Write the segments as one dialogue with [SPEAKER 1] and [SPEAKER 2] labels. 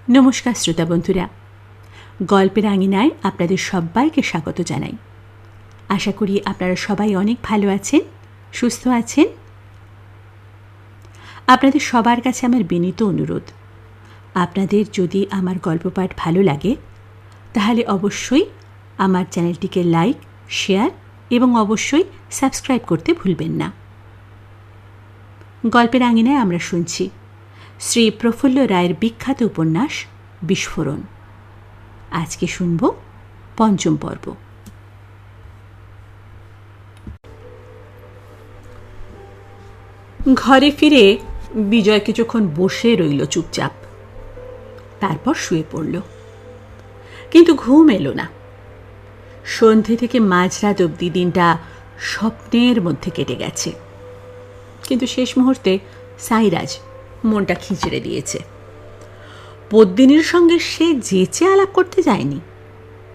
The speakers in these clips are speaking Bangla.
[SPEAKER 1] নমস্কার শ্রোতা বন্ধুরা, গল্পের আঙিনায় আপনাদের সবাইকে স্বাগত জানাই। আশা করি আপনারা সবাই অনেক ভালো আছেন, সুস্থ আছেন। আপনাদের সবার কাছে আমার বিনীত অনুরোধ, আপনাদের যদি আমার গল্প পাঠ ভালো লাগে তাহলে অবশ্যই আমার চ্যানেলটিকে লাইক, শেয়ার এবং অবশ্যই সাবস্ক্রাইব করতে ভুলবেন না। গল্পের আঙিনায় আমরা শুনছি শ্রী প্রফুল্ল রায়ের বিখ্যাত উপন্যাস বিস্ফোরণ। আজকে শুনব পঞ্চম পর্ব। ঘরে ফিরে বিজয় কিছুক্ষণ বসে রইল চুপচাপ, তারপর শুয়ে পড়ল। কিন্তু ঘুম এলো না। সন্ধে থেকে মাঝরাত অবধি দিনটা স্বপ্নের মধ্যে কেটে গেছে। কিন্তু শেষ মুহূর্তে সাইরাজ মনটা খিঁচড়ে দিয়েছে। পদ্মিনীর সঙ্গে সে যেচে আলাপ করতে যায়নি,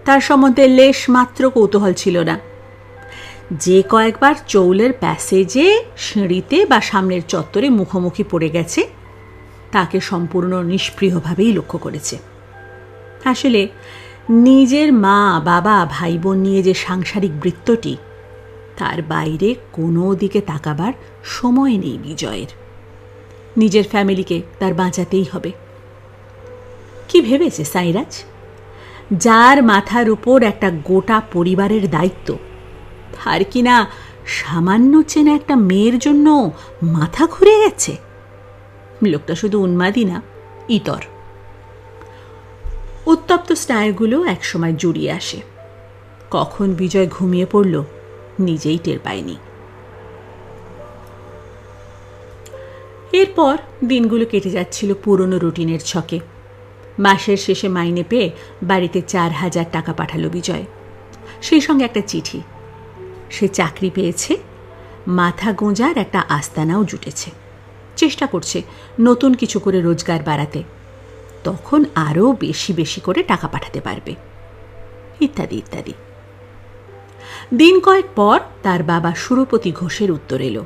[SPEAKER 1] তার সম্বন্ধে লেশ মাত্র কৌতূহল ছিল না। যে কয়েকবার চৌলের প্যাসেজে, সিঁড়িতে বা সামনের চত্বরে মুখোমুখি পড়ে গেছে, তাকে সম্পূর্ণ নিষ্প্রিয়ভাবেই লক্ষ্য করেছে। আসলে নিজের মা, বাবা, ভাই বোন নিয়ে যে সাংসারিক বৃত্তটি, তার বাইরে কোনো দিকে তাকাবার সময় নেই বিজয়ের। নিজের ফ্যামিলিকে তার বাঁচাতেই হবে। কি ভেবেছে সাইরাজ? যার মাথার উপর একটা গোটা পরিবারের দায়িত্ব, তার কিনা সামান্য চেনা একটা মেয়ের জন্য মাথা ঘুরে গেছে। লোকটা শুধু উন্মাদী না, ইতর। উত্তপ্ত স্নায়ুগুলো একসময় জুড়িয়ে আসে। কখন বিজয় ঘুমিয়ে পড়ল নিজেই টের পায়নি। এরপর দিনগুলো কেটে যাচ্ছিল পুরনো রুটিনের ছকে। মাসের শেষে মাইনে পেয়ে বাড়িতে 4,000 টাকা পাঠালো বিজয়, সেই সঙ্গে একটা চিঠি। সে চাকরি পেয়েছে, মাথা গোঁজার একটা আস্তানাও জুটেছে, চেষ্টা করছে নতুন কিছু করে রোজগার বাড়াতে, তখন আরও বেশি বেশি করে টাকা পাঠাতে পারবে, ইত্যাদি ইত্যাদি। দিন কয়েক পর তার বাবা সুরপতি ঘোষের উত্তর এলো।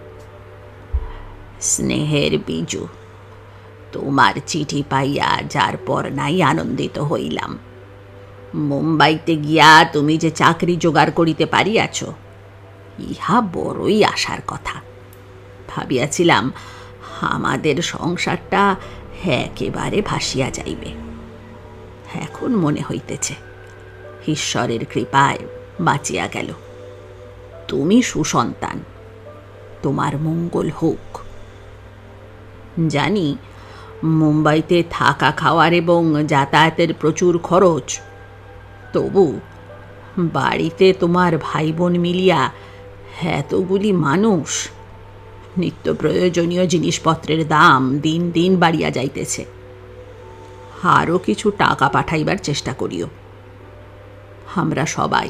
[SPEAKER 1] স্নেহের বিজু, তোমার চিঠি পাইয়া যার পর নাই আনন্দিত হইলাম। মুম্বাইতে গিয়া তুমি যে চাকরি জোগাড় করিতে পারিয়াছ, ইহা বড়ই আশার কথা। ভাবিয়াছিলাম আমাদের সংসারটা একেবারে ভাসিয়া যাইবে। এখন মনে হইতেছে ঈশ্বরের কৃপায় বাঁচিয়া গেল। তুমি সুসন্তান, তোমার মঙ্গল হোক। জানি মুম্বাইতে থাকা খাওয়ার এবং যাতায়াতের প্রচুর খরচ, তবু বাড়িতে তোমার ভাই বোন মিলিয়া এতগুলি মানুষ, নিত্য প্রয়োজনীয় জিনিসপত্রের দাম দিন দিন বাড়িয়া যাইতেছে। আরও কিছু টাকা পাঠাইবার চেষ্টা করিও। আমরা সবাই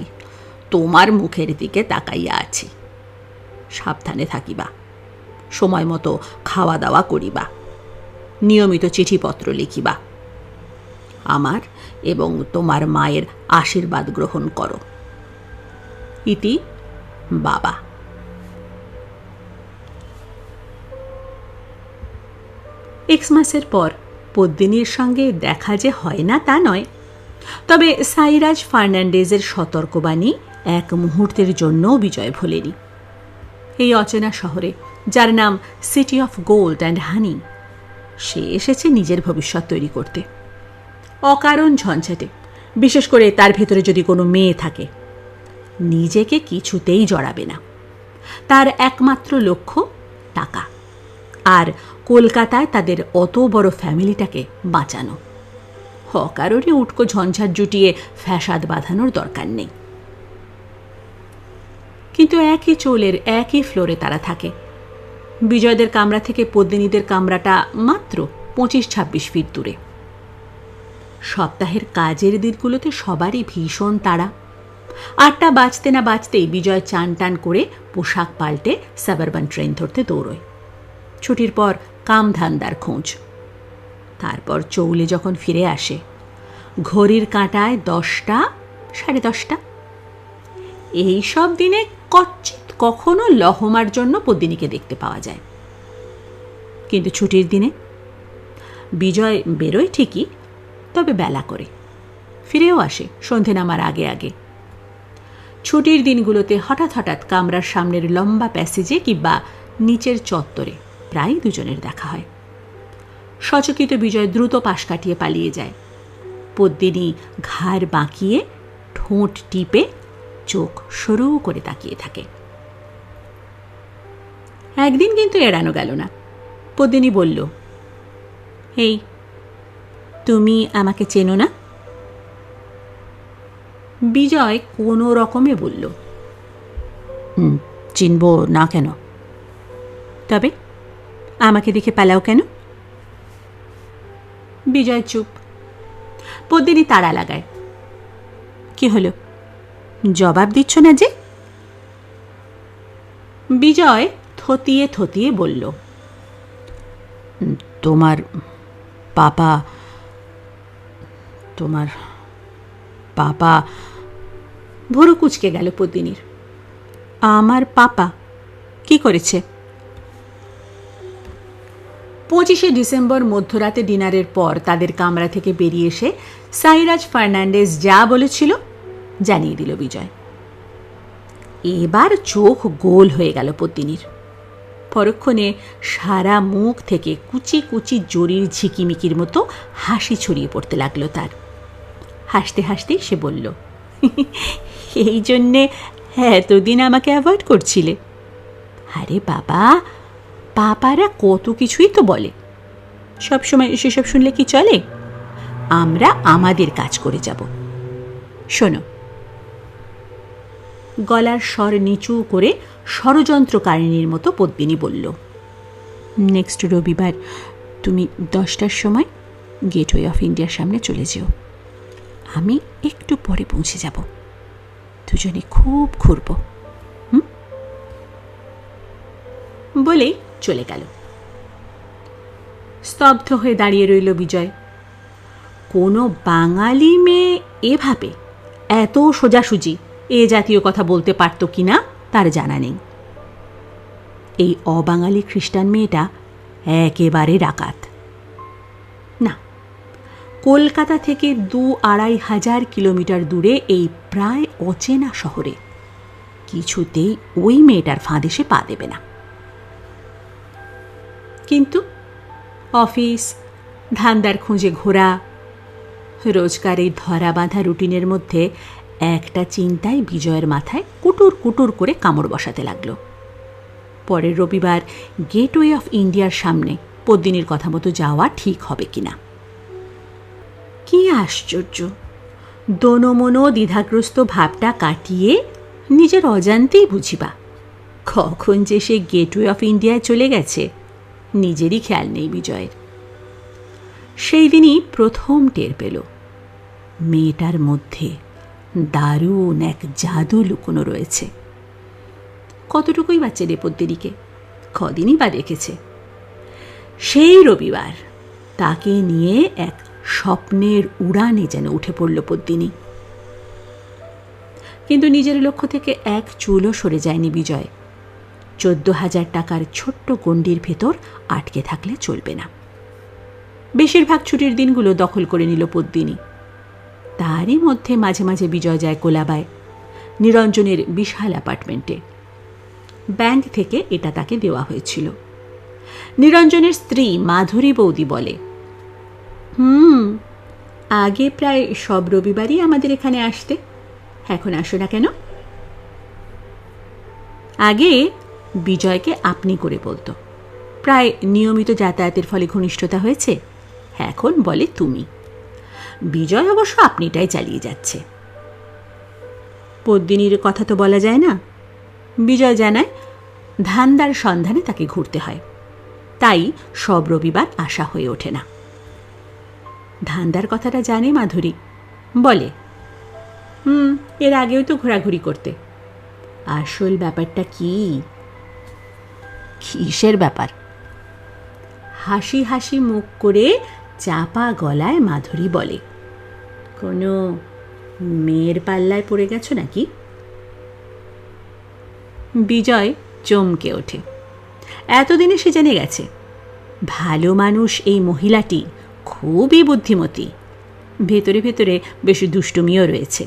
[SPEAKER 1] তোমার মুখের দিকে তাকাইয়া আছি। সাবধানে থাকিবা, সময় মতো খাওয়া দাওয়া করিবা, নিয়মিত চিঠিপত্র লিখিবা। আমার এবং তোমার মায়ের আশীর্বাদ গ্রহণ করো। ইতি বাবা। এক মাসের পর পদ্মিনীর সঙ্গে দেখা যে হয় না তা নয়, তবে সাইরাজ ফার্নান্ডেজের সতর্কবাণী এক মুহূর্তের জন্যও বিজয় ভোলেনি। এই অচেনা শহরে, যার নাম city of gold and honey, সে এসেছে নিজের ভবিষ্যৎ তৈরি করতে। অকারণ ঝঞ্ঝাটে, বিশেষ করে তার ভেতরে যদি কোনো মেয়ে থাকে, নিজেকে কিছুতেই জড়াবে না। তার একমাত্র লক্ষ্য টাকা, আর কলকাতায় তাদের অত বড় ফ্যামিলিটাকে বাঁচানো। অকারণে উটকো ঝঞ্ঝাট জুটিয়ে ফ্যাসাদ বাঁধানোর দরকার নেই। কিন্তু একই চোলের একই ফ্লোরে তারা থাকে। বিজয়দের কামরা থেকে পদ্মিনীদের কামরাটা মাত্র 25-26 ফিট দূরে। সপ্তাহের কাজের দিনগুলোতে সবারই ভীষণ তাড়া। 8টা বাজতে না বাজতেই বিজয় চান টান করে পোশাক পাল্টে সাবারবান ট্রেন ধরতে দৌড়োয়। ছুটির পর কামধান্দার খোঁজ। তারপর চৌলে যখন ফিরে আসে, ঘড়ির কাঁটায় 10টা, 10:30। এই সব দিনে কচ্ছিৎ কখনো লহমার জন্য পদ্মিনীকে দেখতে পাওয়া যায়। কিন্তু ছুটির দিনে বিজয় বেরোয় ঠিকই, তবে বেলা করে। ফিরেও আসে সন্ধে নামার আগে আগে। ছুটির দিনগুলোতে হঠাৎ হঠাৎ কামরার সামনের লম্বা প্যাসেজে কিংবা নিচের চত্বরে প্রায় দুজনের দেখা হয়। সচকিত বিজয় দ্রুত পাশ কাটিয়ে পালিয়ে যায়। পদ্মিনী ঘাড় বাঁকিয়ে, ঠোঁট টিপে, চোখ সরু করে তাকিয়ে থাকে। একদিন কিন্তু এড়ানো গেল না। পদ্মিনী বলল, এই তুমি আমাকে চেনো না? বিজয় কোনো রকমে বলল, চিনব না কেন? তবে আমাকে দেখে পালাও কেন? বিজয় চুপ। পদ্মিনী তাড়া লাগায়, কি হলো, জবাব দিচ্ছ না যে? বিজয় থতিয়ে থতিয়ে বলল, তোমার পাপা ভুরু কুঁচকে গেল পদ্মিনীর। আমার পাপা কি করেছে? 25শে ডিসেম্বর মধ্যরাতে ডিনারের পর তাদের কামরা থেকে বেরিয়ে এসে সাইরাজ ফার্নান্ডেজ যা বলেছিল জানিয়ে দিল বিজয়। এবার চোখ গোল হয়ে গেল পদ্মিনীর। পরক্ষণে সারা মুখ থেকে কুচি কুচি জরির ঝিকিমিকির মতো হাসি ছড়িয়ে পড়তে লাগলো তার। হাসতে হাসতেই সে বলল, এই জন্যে এতদিন আমাকে অ্যাভয়েড করছিলে? আরে বাবা, পাপারা কত কিছুই তো বলে, সবসময় সেসব শুনলে কি চলে? আমরা আমাদের কাজ করে যাব। শোনো, গলার স্বর নিচু করে ষড়যন্ত্রকারিণীর মতো পদ্মিনী বলল, নেক্সট রবিবার তুমি 10টার সময় গেটওয়ে অফ ইন্ডিয়ার সামনে চলে যেও। আমি একটু পরে পৌঁছে যাব। দুজনে খুব ঘুরব। বলেই চলে গেল। স্তব্ধ হয়ে দাঁড়িয়ে রইল বিজয়। কোনো বাঙালি মেয়ে এভাবে এত সোজাসুজি এ জাতীয় কথা বলতে পারত কিনা তার জানা নেই। এই অবাঙালি খ্রিস্টান মেয়েটা একেবারে ডাকাত না। কলকাতা থেকে 2-2.5 হাজার কিলোমিটার দূরে এই প্রায় অচেনা শহরে কিছুতেই ওই মেয়েটার ফাঁদে সে পা দেবে না। কিন্তু অফিস, ধান্দার খুঁজে ঘোরা, রোজকার এই ধরা বাঁধা রুটিনের মধ্যে একটা চিন্তাই বিজয়ের মাথায় কুটুর কুটুর করে কামড় বসাতে লাগলো। পরের রবিবার গেটওয়ে অফ ইন্ডিয়ার সামনে পদ্মিনীর কথা মতো যাওয়া ঠিক হবে কিনা। কি আশ্চর্য, দোনোমনো দ্বিধাগ্রস্ত ভাবটা কাটিয়ে নিজের অজান্তেই বুঝিবা কখন যে সে গেটওয়ে অফ ইন্ডিয়ায় চলে গেছে নিজেরই খেয়াল নেই বিজয়ের। সেই দিনই প্রথম টের পেল মেয়েটার মধ্যে দারুণ এক জাদু লুকোনো রয়েছে। কতটুকুই বা চেনে পদ্মিনীকে, কদিনই বা দেখেছে। সেই রবিবার তাকে নিয়ে এক স্বপ্নের উড়ানে যেন উঠে পড়ল পদ্মিনী। কিন্তু নিজের লক্ষ্য থেকে এক চুলও সরে যায়নি বিজয়। 14,000 টাকার ছোট্ট গণ্ডির ভেতর আটকে থাকলে চলবে না। বেশিরভাগ ছুটির দিনগুলো দখল করে নিল পদ্মিনী। তারই মধ্যে মাঝে মাঝে বিজয় যায় কোলাবায়, নিরঞ্জনের বিশাল অ্যাপার্টমেন্টে। ব্যাংক থেকে এটা তাকে দেওয়া হয়েছিল। নিরঞ্জনের স্ত্রী মাধুরী বৌদি বলে, আগে প্রায় সব রবিবারই আমাদের এখানে আসতে, এখন আসো না কেন? আগে বিজয়কে আপনি করে বলতো, প্রায় নিয়মিত যাতায়াতের ফলে ঘনিষ্ঠতা হয়েছে, এখন বলে তুমি। বিজয় অবশ্য আপনিটাই চালিয়ে যাচ্ছে। পদ্মিনীর কথা তো বলা যায় না। বিজয় জানায় ধান্দার সন্ধানে তাকে ঘুরতে হয়, তাই সব রবিবার আসা হয়ে ওঠে না। ধান্দার কথাটা জানে মাধুরী, বলে এর আগেও তো ঘোরাঘুরি করতে। আসল ব্যাপারটা কি? কিসের ব্যাপার? হাসি হাসি মুখ করে চাপা গলায় মাধুরী বলে, কোনো মেয়ের পাল্লায় পড়ে গেছো নাকি? বিজয় চমকে ওঠে। এতদিনে সে জেনে গেছে ভালো মানুষ এই মহিলাটি খুবই বুদ্ধিমতী, ভেতরে ভেতরে বেশি দুষ্টুমিও রয়েছে।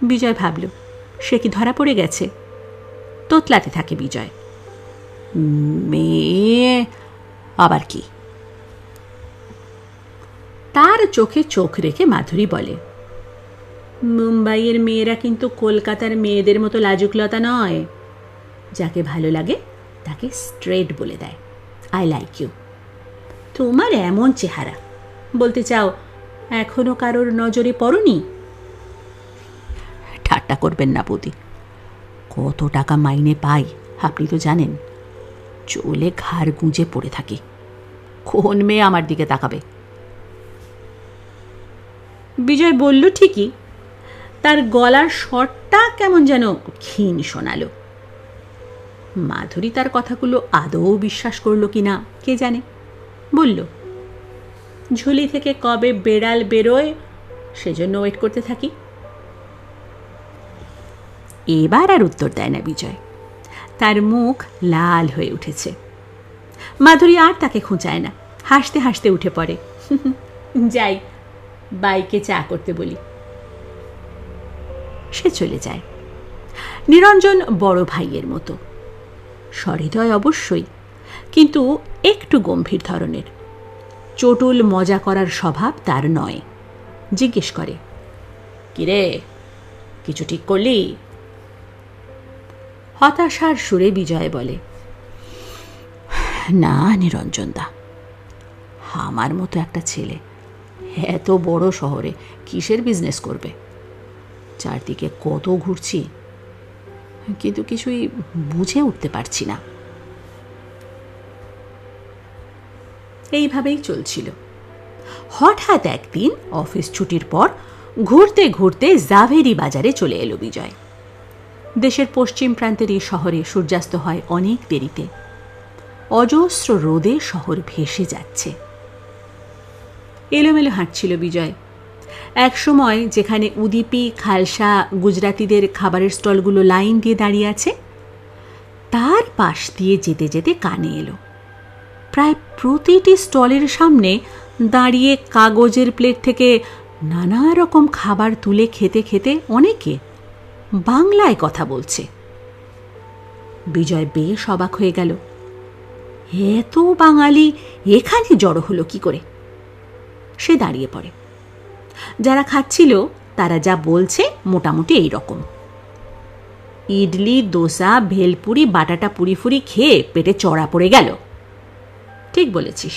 [SPEAKER 1] বিজয় ভাবল, সে কি ধরা পড়ে গেছে? তোতলাতে থাকে বিজয়। মেয়ে আবার কি? তার চোখে চোখ রেখে মাধুরী বলে, মুম্বাইয়ের মেয়েরা কিন্তু কলকাতার মেয়েদের মতো লাজুকলতা নয়। যাকে ভালো লাগে তাকে স্ট্রেট বলে দেয়, আই লাইক ইউ। তোমার এমন চেহারা, বলতে চাও এখনো কারোর নজরে পড়নি? ঠাট্টা করবেন না বৌদি, কত টাকা মাইনে পাই আপনি তো জানেন। চলে ঘাড় গুঁজে পড়ে থাকি, কোন মেয়ে আমার দিকে তাকাবে? বিজয় বলল ঠিকই, তার গলার স্বরটা কেমন যেন ক্ষীণ শোনালো। মাধুরী তার কথাগুলো আদৌ বিশ্বাস করলো কিনা কে জানে। বলল, ঝুলি থেকে কবে বেড়াল বেরোয় সেজন্য ওয়েট করতে থাকি। এবার আর উত্তর দেয় না বিজয়, তার মুখ লাল হয়ে উঠেছে। মাধুরী আর তাকে খোঁচায় না, হাসতে হাসতে উঠে পড়ে। যাই, বাইকে চা করতে বলি। সে চলে যায়। নিরঞ্জন বড় ভাইয়ের মতো, সহৃদয় অবশ্যই, কিন্তু একটু গম্ভীর ধরনের। চটুল মজা করার স্বভাব তার নয়। জিজ্ঞেস করে, কিরে, কিছু ঠিক করলি? হতাশার সুরে বিজয় বলে, না নিরঞ্জনদা, আমার মতো একটা ছেলে এত বড় শহরে কিসের বিজনেস করবে? চারদিকে কত ঘুরছি, কিন্তু কিছুই বুঝে উঠতে পারছি না। এইভাবেই চলছিল। হঠাৎ একদিন অফিস ছুটির পর ঘুরতে ঘুরতে জাভেরি বাজারে চলে এলো বিজয়। দেশের পশ্চিম প্রান্তের এই শহরে সূর্যাস্ত হয় অনেক দেরিতে। অজস্র রোদে শহর ভেসে যাচ্ছে। এলোমেলো হাঁটছিল বিজয়। এক সময় যেখানে উদিপি, খালসা, গুজরাতিদের খাবারের স্টলগুলো লাইন দিয়ে দাঁড়িয়ে আছে, তার পাশ দিয়ে যেতে যেতে কানে এলো প্রায় প্রতিটি স্টলের সামনে দাঁড়িয়ে কাগজের প্লেট থেকে নানা রকম খাবার তুলে খেতে খেতে অনেকে বাংলায় কথা বলছে। বিজয় বেশ অবাক হয়ে গেল, এত বাঙালি এখানে জড়ো হলো কি করে? সে দাঁড়িয়ে পড়ে। যারা খাচ্ছিল তারা যা বলছে মোটামুটি এই রকম, ইডলি, দোসা, ভেলপুরি, বাটাটা পুরি ফুরি খেয়ে পেটে চড়া পড়ে গেল। ঠিক বলেছিস,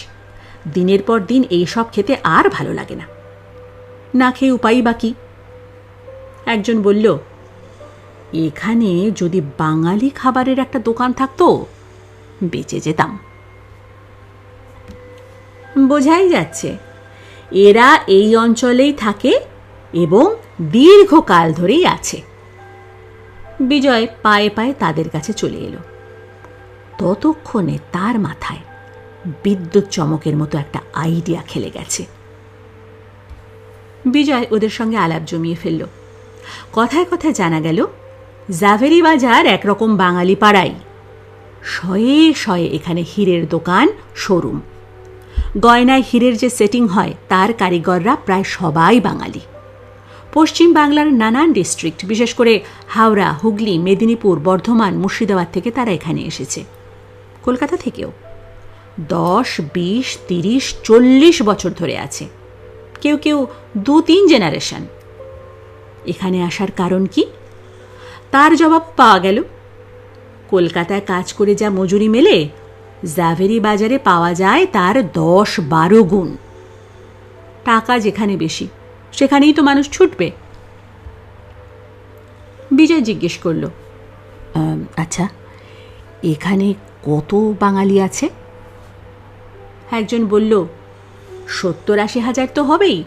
[SPEAKER 1] দিনের পর দিন এইসব খেতে আর ভালো লাগে না, না খেয়ে উপায় বা কি? একজন বলল, এখানে যদি বাঙালি খাবারের একটা দোকান থাকতো বেঁচে যেতাম। বোঝাই যাচ্ছে এরা এই অঞ্চলেই থাকে এবং দীর্ঘকাল ধরেই আছে। বিজয় পায়ে পায়ে তাদের কাছে চলে এলো। ততক্ষণে তার মাথায় বিদ্যুৎ চমকের মতো একটা আইডিয়া খেলে গেছে। বিজয় ওদের সঙ্গে আলাপ জমিয়ে ফেলল। কথায় কথায় জানা গেল জাভেরি বাজার একরকম বাঙালি পাড়াই। শয়ে শয়ে এখানে হীরের দোকান, শোরুম। গয়নায় হীরের যে সেটিং হয় তার কারিগররা প্রায় সবাই বাঙালি। পশ্চিম বাংলার নানান ডিস্ট্রিক্ট, বিশেষ করে হাওড়া, হুগলি, মেদিনীপুর, বর্ধমান, মুর্শিদাবাদ থেকে তারা এখানে এসেছে। কলকাতা থেকেও 10, 20, 30, 40 বছর ধরে আছে, কেউ কেউ 2-3 জেনারেশন। এখানে আসার কারণ কি? তার জবাব পাওয়া গেল, কলকাতায় কাজ করে যা মজুরি মেলে জাভেরি বাজারে পাওয়া যায় তার 10-12 গুণ। টাকা যেখানে বেশি সেখানেই তো মানুষ ছুটবে। বিজয় জিজ্ঞেস করল, আচ্ছা এখানে কত বাঙালি আছে? একজন বলল, 70-80 হাজার তো হবেই।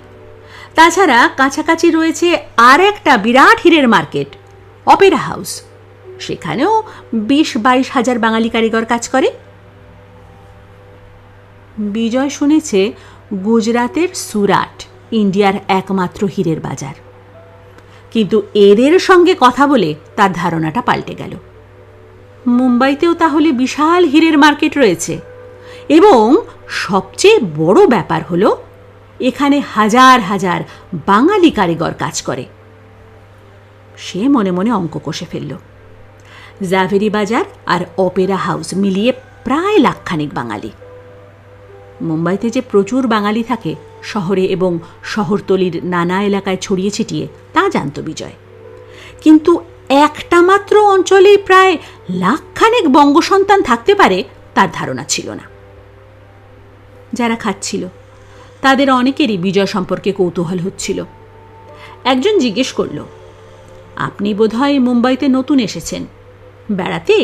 [SPEAKER 1] তাছাড়া কাছাকাছি রয়েছে আর একটা বিরাট হীরের মার্কেট, অপেরা হাউস, সেখানেও 20-22 হাজার বাঙালি কারিগর কাজ করে। বিজয় শুনেছে গুজরাতের সুরাট ইন্ডিয়ার একমাত্র হীরের বাজার, কিন্তু এদের সঙ্গে কথা বলে তার ধারণাটা পাল্টে গেল। মুম্বাইতেও তাহলে বিশাল হীরের মার্কেট রয়েছে, এবং সবচেয়ে বড় ব্যাপার হলো এখানে হাজার হাজার বাঙালি কারিগর কাজ করে। সে মনে মনে অঙ্ক কষে ফেলল। জাভেরি বাজার আর অপেরা হাউস মিলিয়ে প্রায় লাখখানেক বাঙালি। মুম্বাইতে যে প্রচুর বাঙালি থাকে শহরে এবং শহরতলির নানা এলাকায় ছড়িয়ে ছিটিয়ে, তা জানত বিজয়। কিন্তু একটা মাত্র অঞ্চলেই প্রায় লাখখানেক বঙ্গসন্তান থাকতে পারে তার ধারণা ছিল না। যারা খাচ্ছিল তাদের অনেকেরই বিজয় সম্পর্কে কৌতূহল হচ্ছিল। একজন জিজ্ঞেস করল, আপনি বোধহয় মুম্বাইতে নতুন এসেছেন, বেড়াতে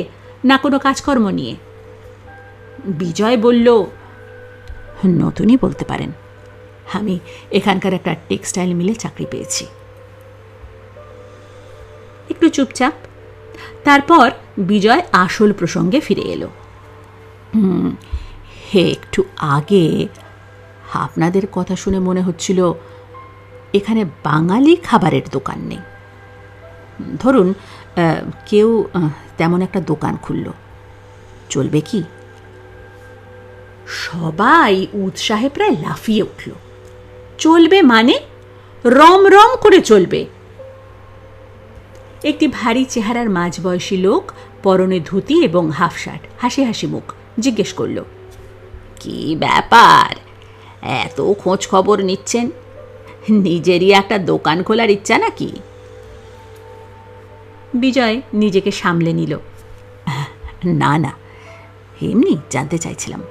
[SPEAKER 1] না কোনো কাজকর্ম নিয়ে? বিজয় বলল, নতুনই বলতে পারেন, আমি এখানকার একটা টেক্সটাইল মিলে চাকরি পেয়েছি। একটু চুপচাপ। তারপর বিজয় আসল প্রসঙ্গে ফিরে এলো। একটু আগে আপনাদের কথা শুনে মনে হচ্ছিল এখানে বাঙালি খাবারের দোকান নেই। ধরুন কেউ তেমন একটা দোকান খুলল, চলবে কি? সবাই উৎসাহে প্রায় লাফিয়ে উঠল। চলবে মানে? রম রম করে চলবে। একটি ভারী চেহারার মাঝবয়সী লোক, পরনে ধুতি এবং হাফ শার্ট, হাসি হাসি মুখ, জিজ্ঞেস করল, কি ব্যাপার, এত খোঁজ খবর নিচ্ছেন? নিজেরই একটা দোকান খোলার ইচ্ছা নাকি? বিজয় নিজেকে সামলে নিল। না না, এমনি জানতে চাইছিলাম।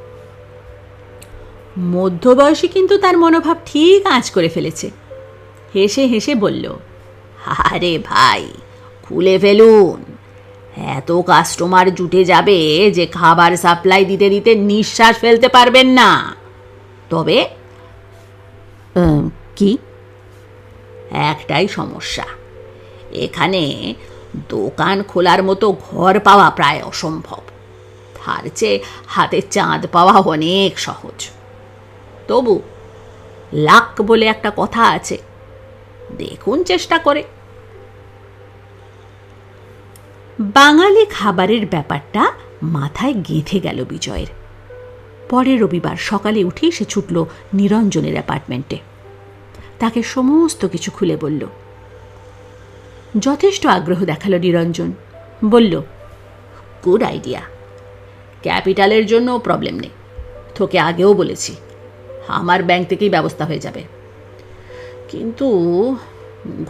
[SPEAKER 1] মধ্যবয়সী কিন্তু তার মনোভাব ঠিক আঁচ করে ফেলেছে। হেসে হেসে বলল, আরে ভাই, খুলে ফেলুন, এত কাস্টমার জুটে যাবে যে খাবার সাপ্লাই দিতে দিতে নিঃশ্বাস ফেলতে পারবেন না। তবে কি? একটাই সমস্যা, এখানে দোকান খোলার মতো ঘর পাওয়া প্রায় অসম্ভব। তার চেয়ে হাতে চাঁদ পাওয়া অনেক সহজ। তবু লাক বলে একটা কথা আছে, দেখুন চেষ্টা করে। বাঙালি খাবারের ব্যাপারটা মাথায় গেঁথে গেল বিজয়ের। পরের রবিবার সকালে উঠেই সে ছুটল নিরঞ্জনের অ্যাপার্টমেন্টে। তাকে সমস্ত কিছু খুলে বলল। যথেষ্ট আগ্রহ দেখালো নিরঞ্জন। বলল, গুড আইডিয়া, ক্যাপিটালের জন্য প্রবলেম নেই, তোকে আগেও বলেছি, আমার ব্যাংক থেকেই ব্যবস্থা হয়ে যাবে। কিন্তু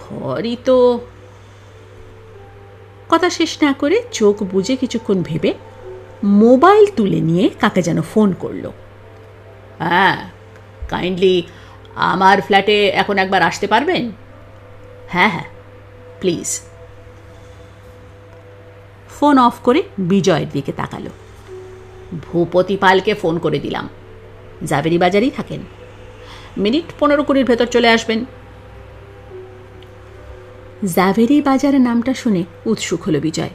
[SPEAKER 1] ঘরই তো। কথা শেষ না করে চোখ বুজে কিছুক্ষণ ভেবে মোবাইল তুলে নিয়ে কাকে যেন ফোন করলো। হ্যাঁ, কাইন্ডলি আমার ফ্ল্যাটে এখন একবার আসতে পারবেন? হ্যাঁ হ্যাঁ, প্লিজ। ফোন অফ করে বিজয়ের দিকে তাকালো। ভূপতি পালকে ফোন করে দিলাম, জাভেরি বাজারেই থাকেন, মিনিট 15-20 ভেতর চলে আসবেন। জাভেরি বাজারের নামটা শুনে উৎসুক হলো বিজয়।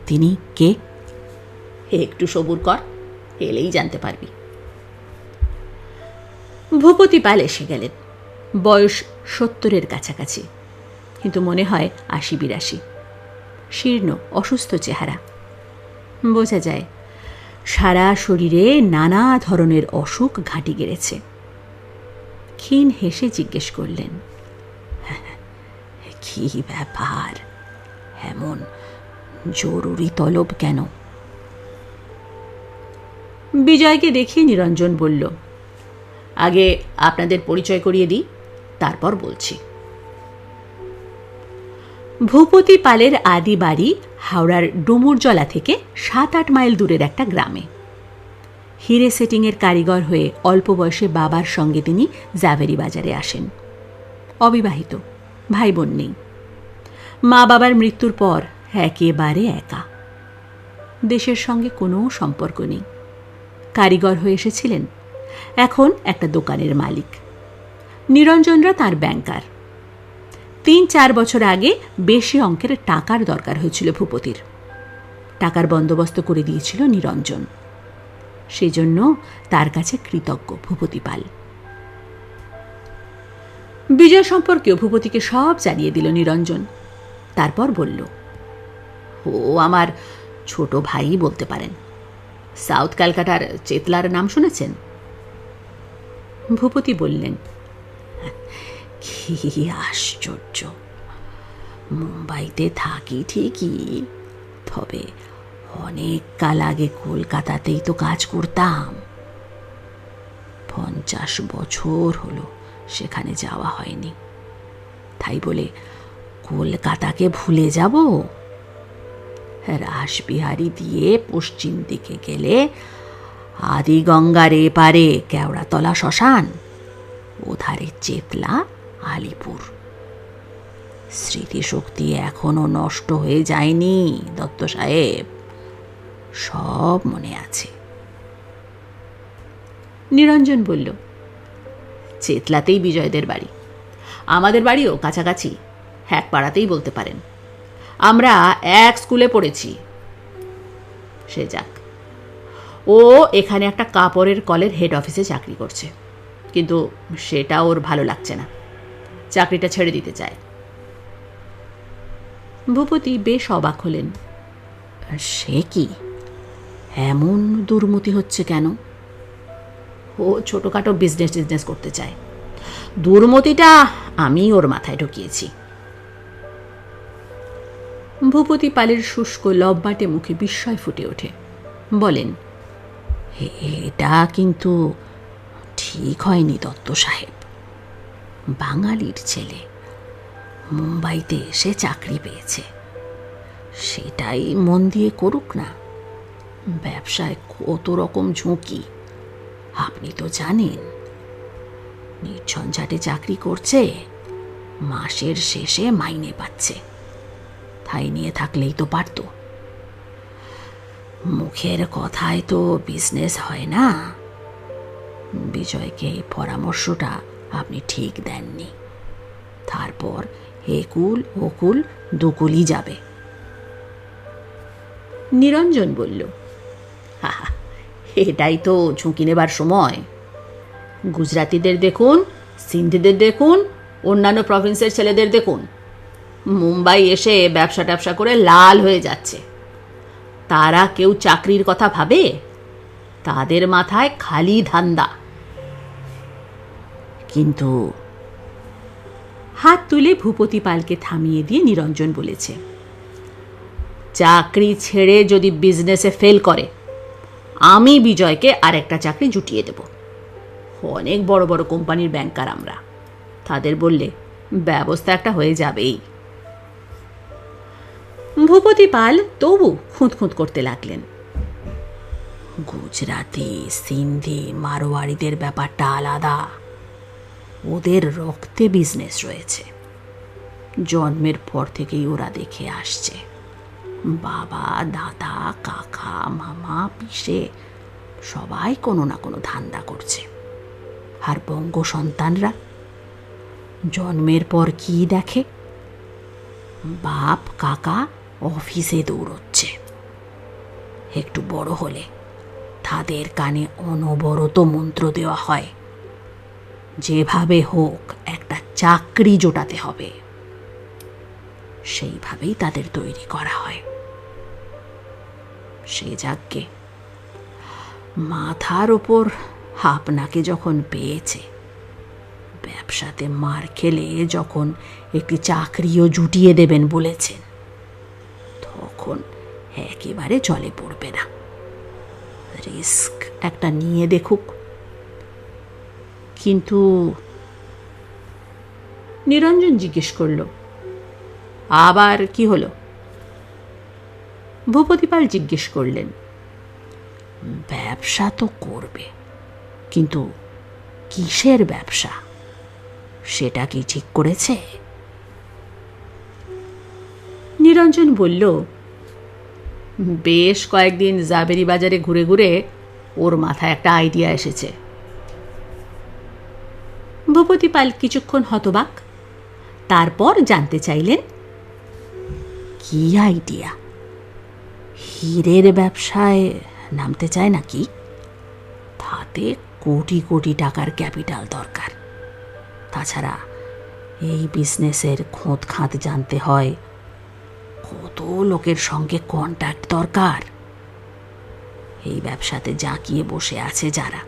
[SPEAKER 1] তিনি কে? একটু সবুর কর, এলেই জানতে পারবি। ভূপতি পাল এসে গেলেন। বয়স 70-এর কাছাকাছি, কিন্তু মনে হয় 80-82। শীর্ণ অসুস্থ চেহারা, বোঝা যায় সারা শরীরে নানা ধরনের অসুখ ঘাঁটি গেড়েছে। ক্ষীণ হেসে জিজ্ঞেস করলেন, কি ব্যাপার, এমন জরুরি তলব কেন? বিজয়কে দেখিয়ে নিরঞ্জন বলল, আগে আপনাদের পরিচয় করিয়ে দিই, তারপর বলছি। ভূপতি পালের আদি বাড়ি হাওড়ার ডুমুরজলা থেকে 7-8 মাইল দূরের একটা গ্রামে। হিরে সেটিংয়ের কারিগর হয়ে অল্প বয়সে বাবার সঙ্গে তিনি জাভেরি বাজারে আসেন। অবিবাহিত, ভাই বোন নেই। মা বাবার মৃত্যুর পর একেবারে একা। দেশের সঙ্গে কোনো সম্পর্ক নেই। কারিগর হয়ে এসেছিলেন, এখন একটা দোকানের মালিক। নিরঞ্জনরা তার ব্যাংকার। 3-4 বছর আগে বেশি অঙ্কের টাকার দরকার হয়েছিল ভূপতির। টাকার বন্দোবস্ত করে দিয়েছিল নিরঞ্জন। সেজন্য তার কাছে কৃতজ্ঞ ভূপতি পাল। বিজয় সম্পর্কেও ভূপতিকে সব জানিয়ে দিল নিরঞ্জন। তারপর বলল, ও আমার ছোট ভাই বলতে পারেন। সাউথ ক্যালকাটার চেতলার নাম শুনেছেন? ভূপতি বললেন, কি আশ্চর্য! মুম্বাইতে থাকি ঠিকই, তবে অনেক কাল আগে কলকাতাতেই তো কাজ করতাম। 50 বছর হলো সেখানে যাওয়া হয়নি। তাই বলে কলকাতাকে ভুলে যাব? রাসবিহারী দিয়ে পশ্চিম দিকে গেলে আদিগঙ্গার এপারে কেওড়াতলা শ্মশান, ওধারে চেতলা, আলিপুর। স্মৃতিশক্তি এখনো নষ্ট হয়ে যায়নি দত্ত সাহেব, সব মনে আছে। নিরঞ্জন বলল, চেতলাতেই বিজয়দের বাড়ি, আমাদের বাড়িও কাছাকাছি, এক পাড়াতেই বলতে পারেন। আমরা এক স্কুলে পড়েছি। সে যাক, ও এখানে একটা কাপড়ের কলের হেড অফিসে চাকরি করছে, কিন্তু সেটা ওর ভালো লাগছে না, চাকরিটা ছেড়ে দিতে চায়। ভূপতি বেশ অবাক হলেন। সে কি, এমন দুর্মতি হচ্ছে কেন? ও ছোটোখাটো বিজনেস করতে চায়। দুর্মতিটা আমি ওর মাথায় ঢুকিয়েছি। ভূপতি পালের শুষ্ক লববাটে মুখে বিস্ময় ফুটে ওঠে। বলেন, এটা কিন্তু ঠিক হয়নি দত্ত সাহেব। বাঙালির ছেলে মুম্বাইতে এসে চাকরি পেয়েছে, সেটাই মন দিয়ে করুক না। ব্যবসায় কত রকম ঝুঁকি আপনি তো জানেন। নির্ঝঞ্ঝাটে চাকরি করছে, মাসের শেষে মাইনে পাচ্ছে, তাই নিয়ে থাকলেই তো পারত। মুখের কথায় তো বিজনেস হয় না। বিজয়কে এই পরামর্শটা আপনি ঠিক দেননি। তারপর একুল ওকুল দুকুলই যাবে। নিরঞ্জন বলল, এটাই তো ঝুঁকি নেবার সময়। গুজরাতিদের দেখুন, সিন্ধিদের দেখুন, অন্যান্য প্রভিন্সের ছেলেদের দেখুন, মুম্বাই এসে ব্যবসা ট্যাবসা করে লাল হয়ে যাচ্ছে। তারা কেউ চাকরির কথা ভাবে? তাদের মাথায় খালি ধান্দা। কিন্তু হাত তুলে ভূপতি পালকে থামিয়ে দিয়ে নিরঞ্জন বলেছে, চাকরি ছেড়ে যদি বিজনেসে ফেল করে, আমি বিজয়কে আরেকটা চাকরি জুটিয়ে দেব। অনেক বড় বড় কোম্পানির ব্যাংকার আমরা, তাদের বললে ব্যবস্থা একটা হয়ে যাবেই। ভূপতি পাল তবু খুঁত করতে লাগলেন। গুজরাতি, সিন্ধি, মারোয়াড়িদের ব্যাপারটা আলাদা। ওদের রক্তে বিজনেস রয়েছে, জন্মের পর থেকেই ওরা দেখে আসছে। বাবা, দাদা, কাকা, মামা, পিসে সবাই কোনো না কোনো ধান্দা করছে। আর বঙ্গ সন্তানরা জন্মের পর কি দেখে? বাপ কাকা অফিসে দৌড়চ্ছে। একটু বড় হলে তাদের কানে অনবরত মন্ত্র দেওয়া হয়, যেভাবে হোক একটা চাকরি জোটাতে হবে। সেইভাবেই তাদের তৈরি করা হয়। সে যাকগে, মাথার ওপর আপনাকে যখন পেয়েছে, ব্যবসাতে মার খেলে যখন একটি চাকরিও জুটিয়ে দেবেন বলেছেন, তখন একেবারে জলে পড়বে না। রিস্ক একটা নিয়ে দেখুক। কিন্তু নিরঞ্জন জিজ্ঞেস করল, আবার কি হলো? ভূপতিপাল জিজ্ঞেস করলেন, ব্যবসা তো করবে, কিন্তু কিসের ব্যবসা সেটা কি ঠিক করেছে? নিরঞ্জন বলল, বেশ কয়েকদিন জাবেরি বাজারে ঘুরে ঘুরে ওর মাথায় একটা আইডিয়া এসেছে। ভূপতিপাল কিছুক্ষণ হতবাক, তারপর জানতে চাইলেন, কি আইডিয়া? হীরের ব্যবসায় নামতে চায় নাকি? তাতে কোটি কোটি টাকার ক্যাপিটাল দরকার। তাছাড়া এই বিজনেসের খোঁত খাঁত জানতে হয়, কত লোকের সঙ্গে কন্ট্যাক্ট দরকার। এই ব্যবসাতে জাঁকিয়ে বসে আছে যারা,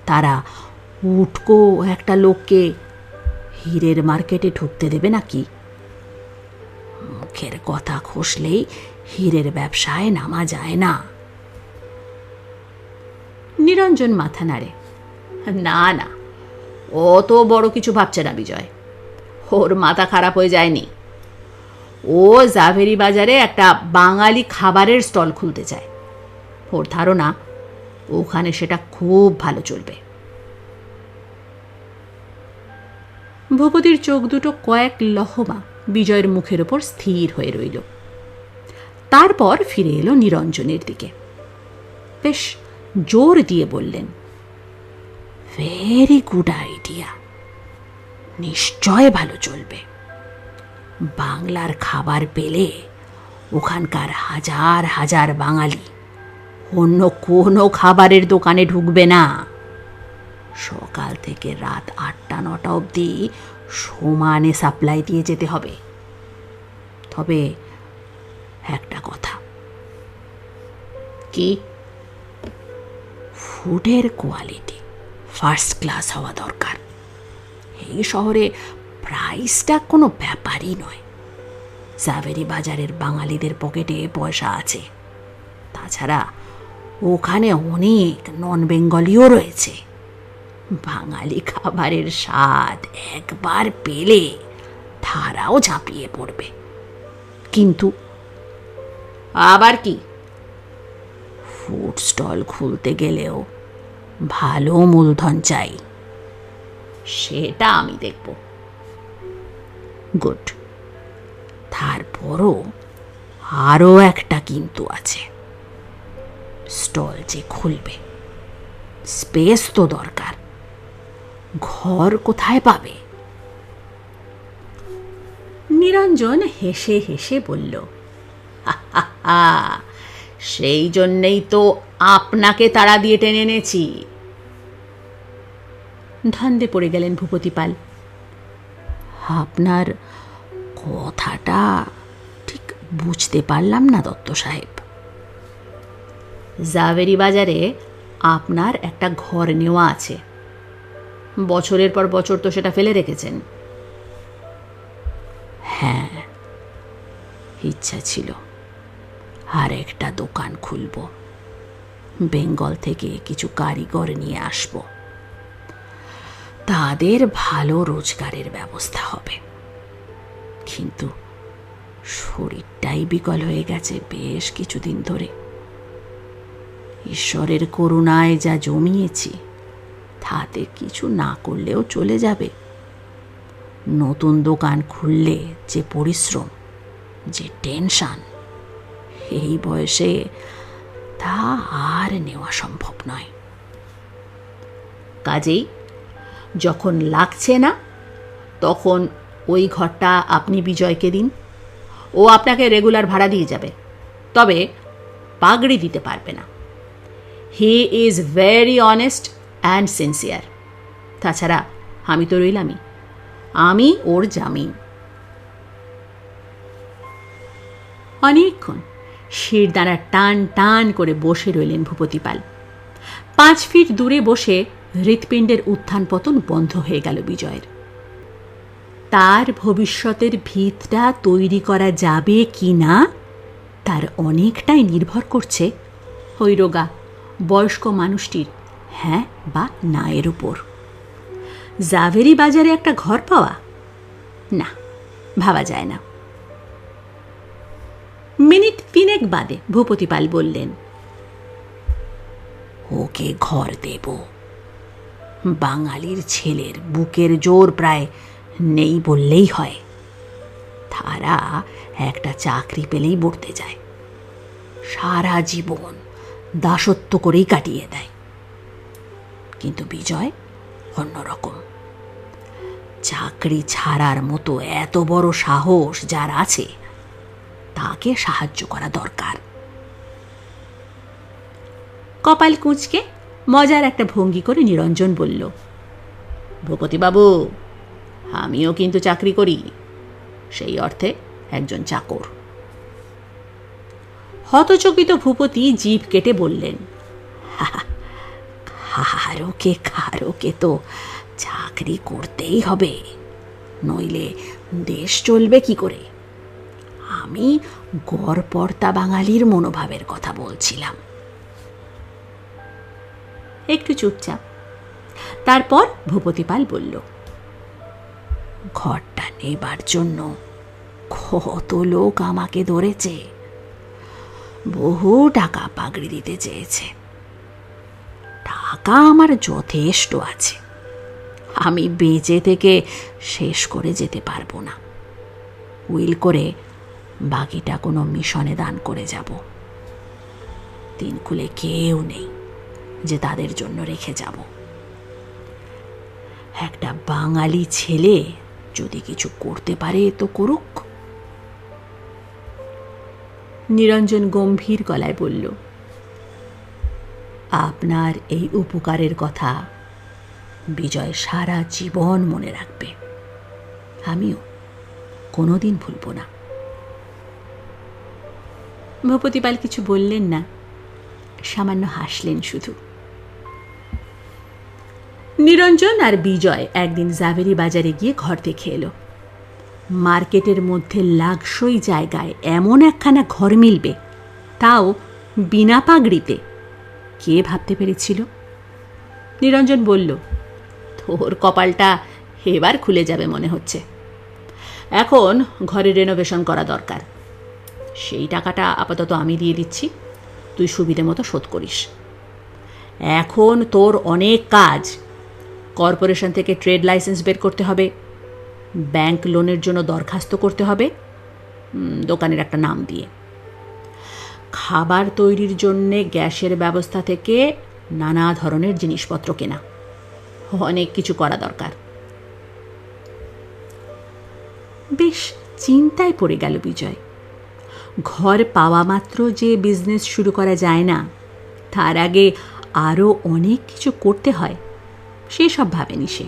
[SPEAKER 1] তারা উটকো একটা লোককে হীরের মার্কেটে ঢুকতে দেবে নাকি? মুখের কথা খসলেই হীরের ব্যবসায় নামা যায় না। নিরঞ্জন মাথা নাড়ে। না না, অত বড় কিছু ভাবছে না বিজয়। ওর মাথা খারাপ হয়ে যায়নি। ও জাভেরি বাজারে একটা বাঙালি খাবারের স্টল খুলতে চায়। ওর ধারণা ওখানে সেটা খুব ভালো চলবে। ভূপতির চোখ দুটো কয়েক লহমা বিজয়ের মুখের ওপর স্থির হয়ে রইল। তারপর ফিরে এলো নিরঞ্জনের দিকে। বেশ জোর দিয়ে বললেন, ভেরি গুড আইডিয়া, নিশ্চয় ভালো চলবে। বাংলার খাবার পেলে ওখানকার হাজার হাজার বাঙালি অন্য কোনো খাবারের দোকানে ঢুকবে না। সকাল থেকে রাত 8টা-9টা অবধি সমানে সাপ্লাই দিয়ে যেতে হবে। তবে একটা কথা। কি? ফুডের কোয়ালিটি ফার্স্ট ক্লাস হওয়া দরকার। এই শহরে প্রাইসটা কোনো ব্যাপারই নয়। জাভেরি বাজারের বাঙালিদের পকেটে পয়সা আছে। তাছাড়া ওখানে অনেক নন বেঙ্গলিও রয়েছে। বাঙালি খাবারের স্বাদ একবার পেলে তারাও ঝাঁপিয়ে পড়বে। কিন্তু আবার কি? ফুড স্টল খুলতে গেলেও ভালো মূলধন চাই। সেটা আমি দেখব। গুড। তারপরও আরও একটা কিন্তু আছে। স্টল যে খুলবে, স্পেস তো দরকার। ঘর কোথায় পাবে? নিরঞ্জন হেসে হেসে বলল, সেই জন্যেই তো আপনাকে তাড়া দিয়ে টেনে এনেছি। ধান্দে পড়ে গেলেন ভূপতিপাল। আপনার কথাটা ঠিক বুঝতে পারলাম না দত্ত সাহেব। জাভেরি বাজারে আপনার একটা ঘর নেওয়া আছে। বছরের পর বছর তো সেটা ফেলে রেখেছেন। হ্যাঁ, ইচ্ছা ছিল আর একটা দোকান খুলব। বেঙ্গল থেকে কিছু কারিগর নিয়ে আসব। তাদের ভালো রোজগারের ব্যবস্থা হবে। কিন্তু শরীরটাই বিকল হয়ে গেছে বেশ কিছুদিন ধরে। ঈশ্বরের করুণায় যা জমিয়েছি তাতে কিছু না করলেও চলে যাবে। নতুন দোকান খুললে যে পরিশ্রম, যে টেনশন, এই বয়সে তা আর নেওয়া সম্ভব নয়। কাজেই যখন লাগছে না তখন ওই ঘরটা আপনি বিজয়কে দিন। ও আপনাকে রেগুলার ভাড়া দিয়ে যাবে, তবে পাগড়ি দিতে পারবে না। He is very honest and sincere. তাছাড়া আমি তো রইলামই, আমি ওর জামিন। অনেকক্ষণ শিরদাঁড়া টান টান করে বসে রইলেন ভূপতিপাল। 5 ফিট দূরে বসে হৃৎপিণ্ডের উত্থান পতন বন্ধ হয়ে গেল বিজয়ের। তার ভবিষ্যতের ভিতটা তৈরি করা যাবে কি না তার অনেকটাই নির্ভর করছে ওই রোগা বয়স্ক মানুষটির হ্যাঁ বা না এর উপর। জাভেরি বাজারে একটা ঘর পাওয়া, না, ভাবা যায় না। মিনিট 3 বাদে ভূপতিপাল বললেন, ওকে ঘর দেব। বাঙালির ছেলের বুকের জোর প্রায় নেই বললেই হয়। তারা একটা চাকরি পেলেই বর্তে যায়, সারা জীবন দাসত্ব করেই কাটিয়ে দেয়। কিন্তু বিজয় অন্যরকম। চাকরি ছাড়ার মতো এত বড় সাহস যার আছে তাকে সাহায্য করা দরকার। কপাল কুঁচকে মজার একটা ভঙ্গি করে নিরঞ্জন বলল, ভূপতিবাবু, আমিও কিন্তু চাকরি করি, সেই অর্থে একজন চাকর। হতচকিত ভূপতি জিভ কেটে বললেন, কারোকে কারোকে তো চাকরি করতেই হবে, নইলে দেশ চলবে কি করে? আমি গড়পড়তা বাঙালির মনোভাবের কথা বলছিলাম। একটু চুপচাপ। তারপর ভূপতিপাল বলল, ঘরটা নেবার জন্য কত লোক আমাকে ধরেছে, বহু টাকা পাগড়ি দিতে চেয়েছে। টাকা আমার যথেষ্ট আছে, আমি বেঁচে থেকে শেষ করে যেতে পারবো না। উইল করে বাকিটা কোনো মিশনে দান করে যাব। তিনকুলে কেউ নেই যে তাদের জন্য রেখে যাব। একটা বাঙালি ছেলে যদি কিছু করতে পারে তো করুক। নিরঞ্জন গম্ভীর গলায় বলল, আপনার এই উপকারের কথা বিজয় সারা জীবন মনে রাখবে, আমিও কোনোদিন ভুলব না। ভূপতিপাল কিছু বললেন না, সামান্য হাসলেন শুধু। নিরঞ্জন আর বিজয় একদিন জাভেরি বাজারে গিয়ে ঘর দেখে এলো। মার্কেটের মধ্যে লাগসই জায়গায় এমন একখানা ঘর মিলবে, তাও বিনা পাগড়িতে, কে ভাবতে পেরেছিল? নিরঞ্জন বলল, তোর কপালটা এবার খুলে যাবে মনে হচ্ছে। এখন ঘরে রেনোভেশন করা দরকার, সেই টাকাটা আপাতত আমি দিয়ে দিচ্ছি, তুই সুবিধে মতো শোধ করিস। এখন তোর অনেক কাজ। কর্পোরেশন থেকে ট্রেড লাইসেন্স বের করতে হবে, ব্যাংক লোনের জন্য দরখাস্ত করতে হবে, দোকানের একটা নাম দিয়ে। খাবার তৈরির জন্যে গ্যাসের ব্যবস্থা থেকে নানা ধরনের জিনিসপত্র কেনা, অনেক কিছু করা দরকার। বেশ চিন্তায় পড়ে গেল বিজয়। ঘর পাওয়া মাত্র যে বিজনেস শুরু করা যায় না, তার আগে আরও অনেক কিছু করতে হয়, সেসব ভাবেনি সে।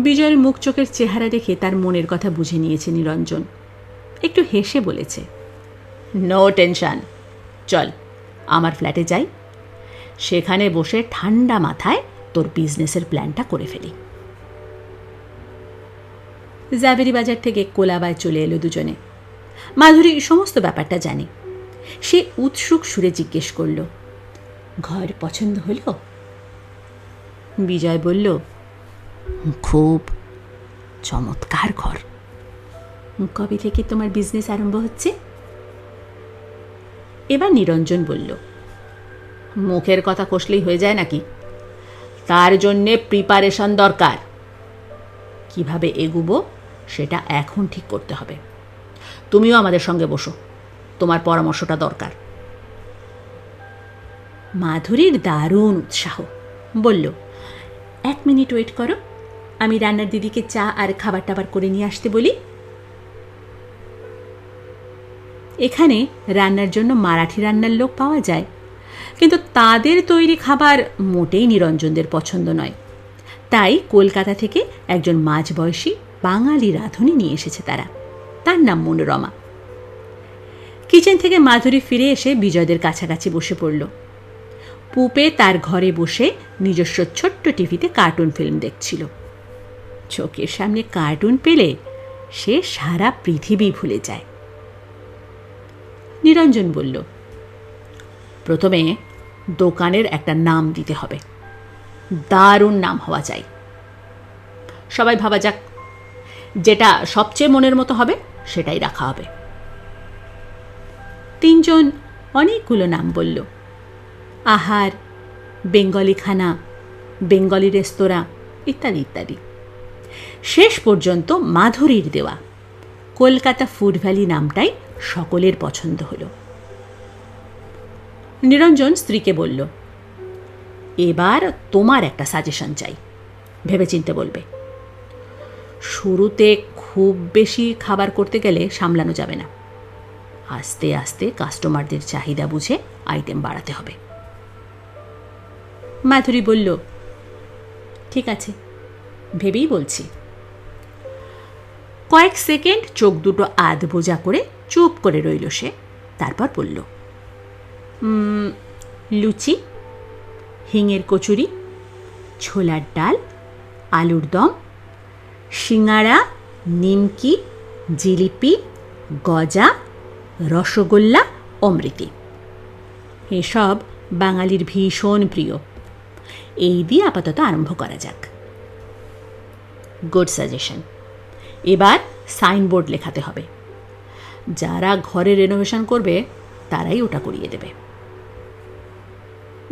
[SPEAKER 1] বিজয়ের মুখ চোখের চেহারা দেখে তার মনের কথা বুঝে নিয়েছে নিরঞ্জন। একটু হেসে বলেছে, নো টেনশন, চল আমার ফ্ল্যাটে যাই, সেখানে বসে ঠান্ডা মাথায় তোর বিজনেসের প্ল্যানটা করে ফেলি। জাভেরি বাজার থেকে কোলাবায় চলে এলো দুজনে। মাধুরী সমস্ত ব্যাপারটা জানে। সে উৎসুক সুরে জিজ্ঞেস করল, ঘর পছন্দ হলো? বিজয় বলল, খুব চমৎকার ঘর। কবে থেকে তোমার বিজনেস আরম্ভ হচ্ছে? এবার নিরঞ্জন বলল, মুখের কথা কষলেই হয়ে যায় নাকি? তার জন্যে প্রিপারেশন দরকার। কিভাবে এগুবো সেটা এখন ঠিক করতে হবে। তুমিও আমাদের সঙ্গে বসো, তোমার পরামর্শটা দরকার। মাধুরীর দারুণ উৎসাহ, বলল, 1 মিনিট ওয়েট করো, আমি রান্নার দিদিকে চা আর খাবার টাবার করে নিয়ে আসতে বলি। এখানে রান্নার জন্য মারাঠি রান্নার লোক পাওয়া যায়, কিন্তু তাদের তৈরি খাবার মোটেই নিরঞ্জনদের পছন্দ নয়। তাই কলকাতা থেকে একজন মাঝবয়সী বাঙালি রাঁধুনি নিয়ে এসেছে তারা, তার নাম মনোরমা। কিচেন থেকে মাধুরী ফিরে এসে বিজয়দের কাছাকাছি বসে পড়ল। পুপে তার ঘরে বসে নিজস্ব ছোট্ট টিভিতে কার্টুন ফিল্ম দেখছিল। চোখের সামনে কার্টুন পেলে সে সারা পৃথিবী ভুলে যায়। নিরঞ্জন বলল, প্রথমে দোকানের একটা নাম দিতে হবে, দারুণ নাম হওয়া চাই। সবাই ভাবা যাক, যেটা সবচেয়ে মনের মতো হবে সেটাই রাখা হবে। তিনজন অনেকগুলো নাম বলল, আহার, বেঙ্গলি খানা, বেঙ্গলি রেস্তোরাঁ ইত্যাদি ইত্যাদি। শেষ পর্যন্ত মাধুরীর দেওয়া কলকাতা ফুড ভ্যালি নামটাই সকলের পছন্দ হলো। নিরঞ্জন স্ত্রীকে বলল, এবার তোমার একটা সাজেশন চাই, ভেবেচিন্তে বলবে। শুরুতে খুব বেশি খাবার করতে গেলে সামলানো যাবে না, আস্তে আস্তে কাস্টমারদের চাহিদা বুঝে আইটেম বাড়াতে হবে। মাধুরী বলল, ঠিক আছে, ভেবেই বলছি। কয়েক সেকেন্ড চোখ দুটো আধ বোঝা করে চুপ করে রইল সে, তারপর বলল, লুচি। হিঙের কচুরি, ছোলার ডাল, আলুর দম, সিঙাড়া, নিমকি, জিলিপি, গজা, রসগোল্লা, অমৃতি। এসব বাঙালির ভীষণ প্রিয়। এই দিয়ে আপাতত আরম্ভ করা যাক। Good suggestion. এবার সাইনবোর্ড লেখাতে হবে। যারা ঘরে রেনোভেশন করবে তারাই ওটা করিয়ে দেবে।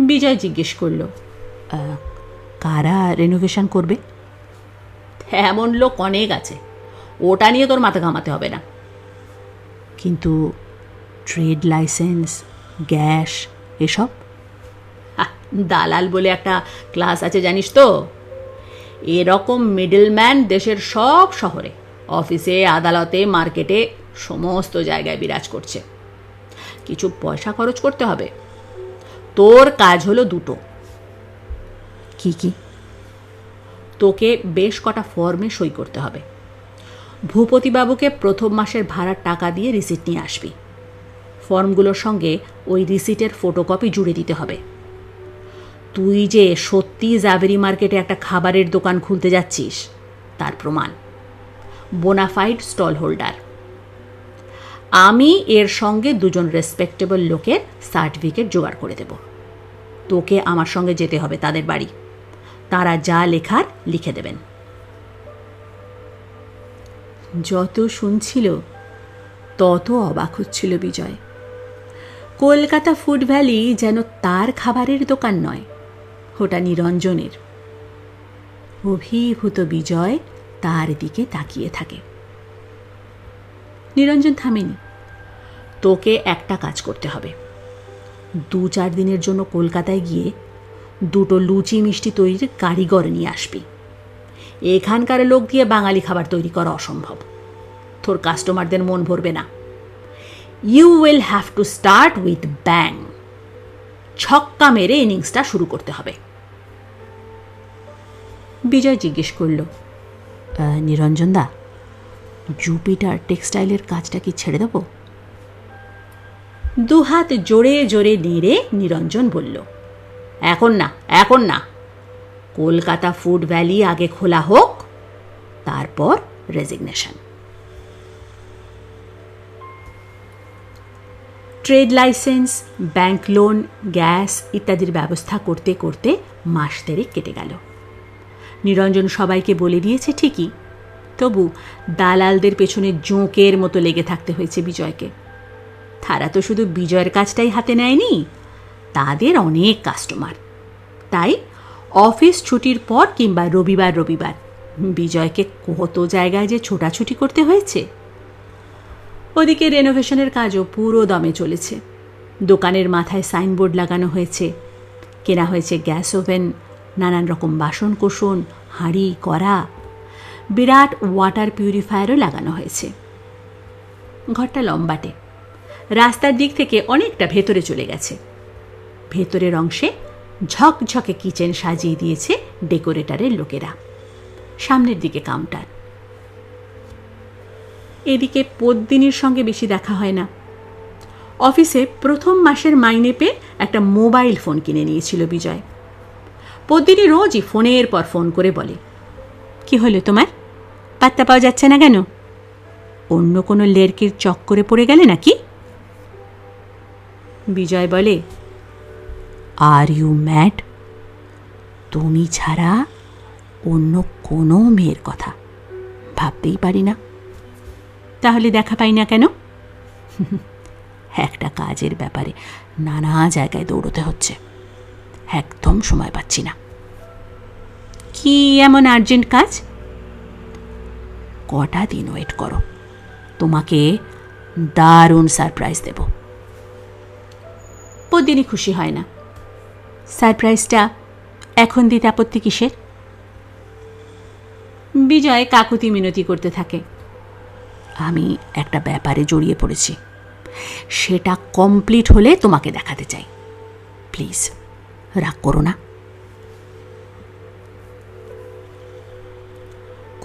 [SPEAKER 1] বিজয় জিজ্ঞেস করল, কারা রেনোভেশন করবে? এমন লোক অনেক আছে, ওটা নিয়ে তোর মাথা ঘামাতে হবে না। কিন্তু ট্রেড লাইসেন্স, গ্যাস এসব? দালাল বলে একটা ক্লাস আছে জানিস তো? এরকম মিডলম্যান দেশের সব শহরে, অফিসে, আদালতে, মার্কেটে, সমস্ত জায়গায় বিরাজ করছে। কিছু পয়সা খরচ করতে হবে। তোর কাজ হলো দুটো। কি কি? তোকে বেশ কটা ফর্মে সই করতে হবে। ভূপতিবাবুকে প্রথম মাসের ভাড়ার টাকা দিয়ে রিসিট নিয়ে আসবি। ফর্মগুলোর সঙ্গে ওই রিসিটের ফটোকপি জুড়ে দিতে হবে। তুই যে সত্যি জাবেরি মার্কেটে একটা খাবারের দোকান খুলতে যাচ্ছিস তার প্রমাণ। Bona fide stall holder. আমি এর সঙ্গে দুজন রেসপেক্টেবল লোকের সার্টিফিকেট জোগাড় করে দেব। তোকে আমার সঙ্গে যেতে হবে তাদের বাড়ি। তারা যা লেখার লিখে দেবেন। যত শুনছিল তত অবাক হচ্ছিল বিজয়। কলকাতা ফুড ভ্যালি যেন তার খাবারের দোকান নয়, ওটা নিরঞ্জনের। অভিভূত বিজয় তার দিকে তাকিয়ে থাকে। নিরঞ্জন থামেনি। তোকে একটা কাজ করতে হবে। 2-4 দিনের জন্য কলকাতায় গিয়ে দুটো লুচি মিষ্টি তৈরির কারিগর নিয়ে আসবি। এখানকার লোক দিয়ে বাঙালি খাবার তৈরি করা অসম্ভব। তোর কাস্টমারদের মন ভরবে না। You will have to start with bang. ছক্কা মেরে ইনিংসটা শুরু করতে হবে। বিজয় জিজ্ঞেস করল, নিরঞ্জন দা, জুপিটার টেক্সটাইলের কাজটা কি ছেড়ে দেব? দুহাত জোরে জোরে নেড়ে নিরঞ্জন বলল, এখন না, এখন না। কলকাতা ফুড ভ্যালি আগে খোলা হোক, তারপর resignation. Trade licence, bank loan, gas ইত্যাদির ব্যবস্থা করতে করতে মাস 3 কেটে গেল। নিরঞ্জন সবাইকে বলে দিয়েছে ঠিকই, তবু দালালদের পেছনে জোঁকের মতো লেগে থাকতে হয়েছে বিজয়কে। তারা তো শুধু বিজয়ের কাজটাই হাতে নেয়নি, তাদের অনেক কাস্টমার। তাই অফিস ছুটির পর কিংবা রবিবার বিজয়কে কত জায়গায় যে ছোটাছুটি করতে হয়েছে। ওদিকে রেনোভেশনের কাজও পুরো দমে চলেছে। দোকানের মাথায় সাইনবোর্ড লাগানো হয়েছে, কেনা হয়েছে গ্যাস ওভেন, নানান রকম বাসনকোসন, হাঁড়ি, কড়া, বিরাট ওয়াটার পিউরিফায়ারও লাগানো হয়েছে। ঘরটা লম্বাটে, রাস্তার দিক থেকে অনেকটা ভেতরে চলে গেছে। ভেতরের অংশে ঝকঝকে কিচেন সাজিয়ে দিয়েছে ডেকোরেটরের লোকেরা। সামনের দিকে কাউন্টার। এদিকে পদ্মিনীর সঙ্গে বেশি দেখা হয় না। অফিসে প্রথম মাসের মাইনে পেয়ে একটা মোবাইল ফোন কিনে নিয়েছিল বিজয়। পদ্মিনী রোজই ফোনের পর ফোন করে বলে, কি হলো তোমার? পাত্তা পাওয়া যাচ্ছে না কেন? অন্য কোনো লেরকির চক্করে পড়ে গেলে নাকি? বিজয় বলে, আর ইউ ম্যাড? তুমি ছাড়া অন্য কোনো মেয়ের কথা ভাবতেই পারি না। তাহলে দেখা পাই না কেন? একটা কাজের ব্যাপারে নানা জায়গায় দৌড়তে হচ্ছে, একদম সময় পাচ্ছি না। কি এমন আর্জেন্ট কাজ? কটা দিন ওয়েট করো, তোমাকে দারুণ সারপ্রাইজ দেব। পদ্মিনী খুশি হয় না। সারপ্রাইজটা এখন দিতে আপত্তি কিসের? বিজয় কাকুতি মিনতি করতে থাকে, আমি একটা ব্যাপারে জড়িয়ে পড়েছি, সেটা কমপ্লিট হলে তোমাকে দেখাতে চাই, প্লিজ রাগ করো না।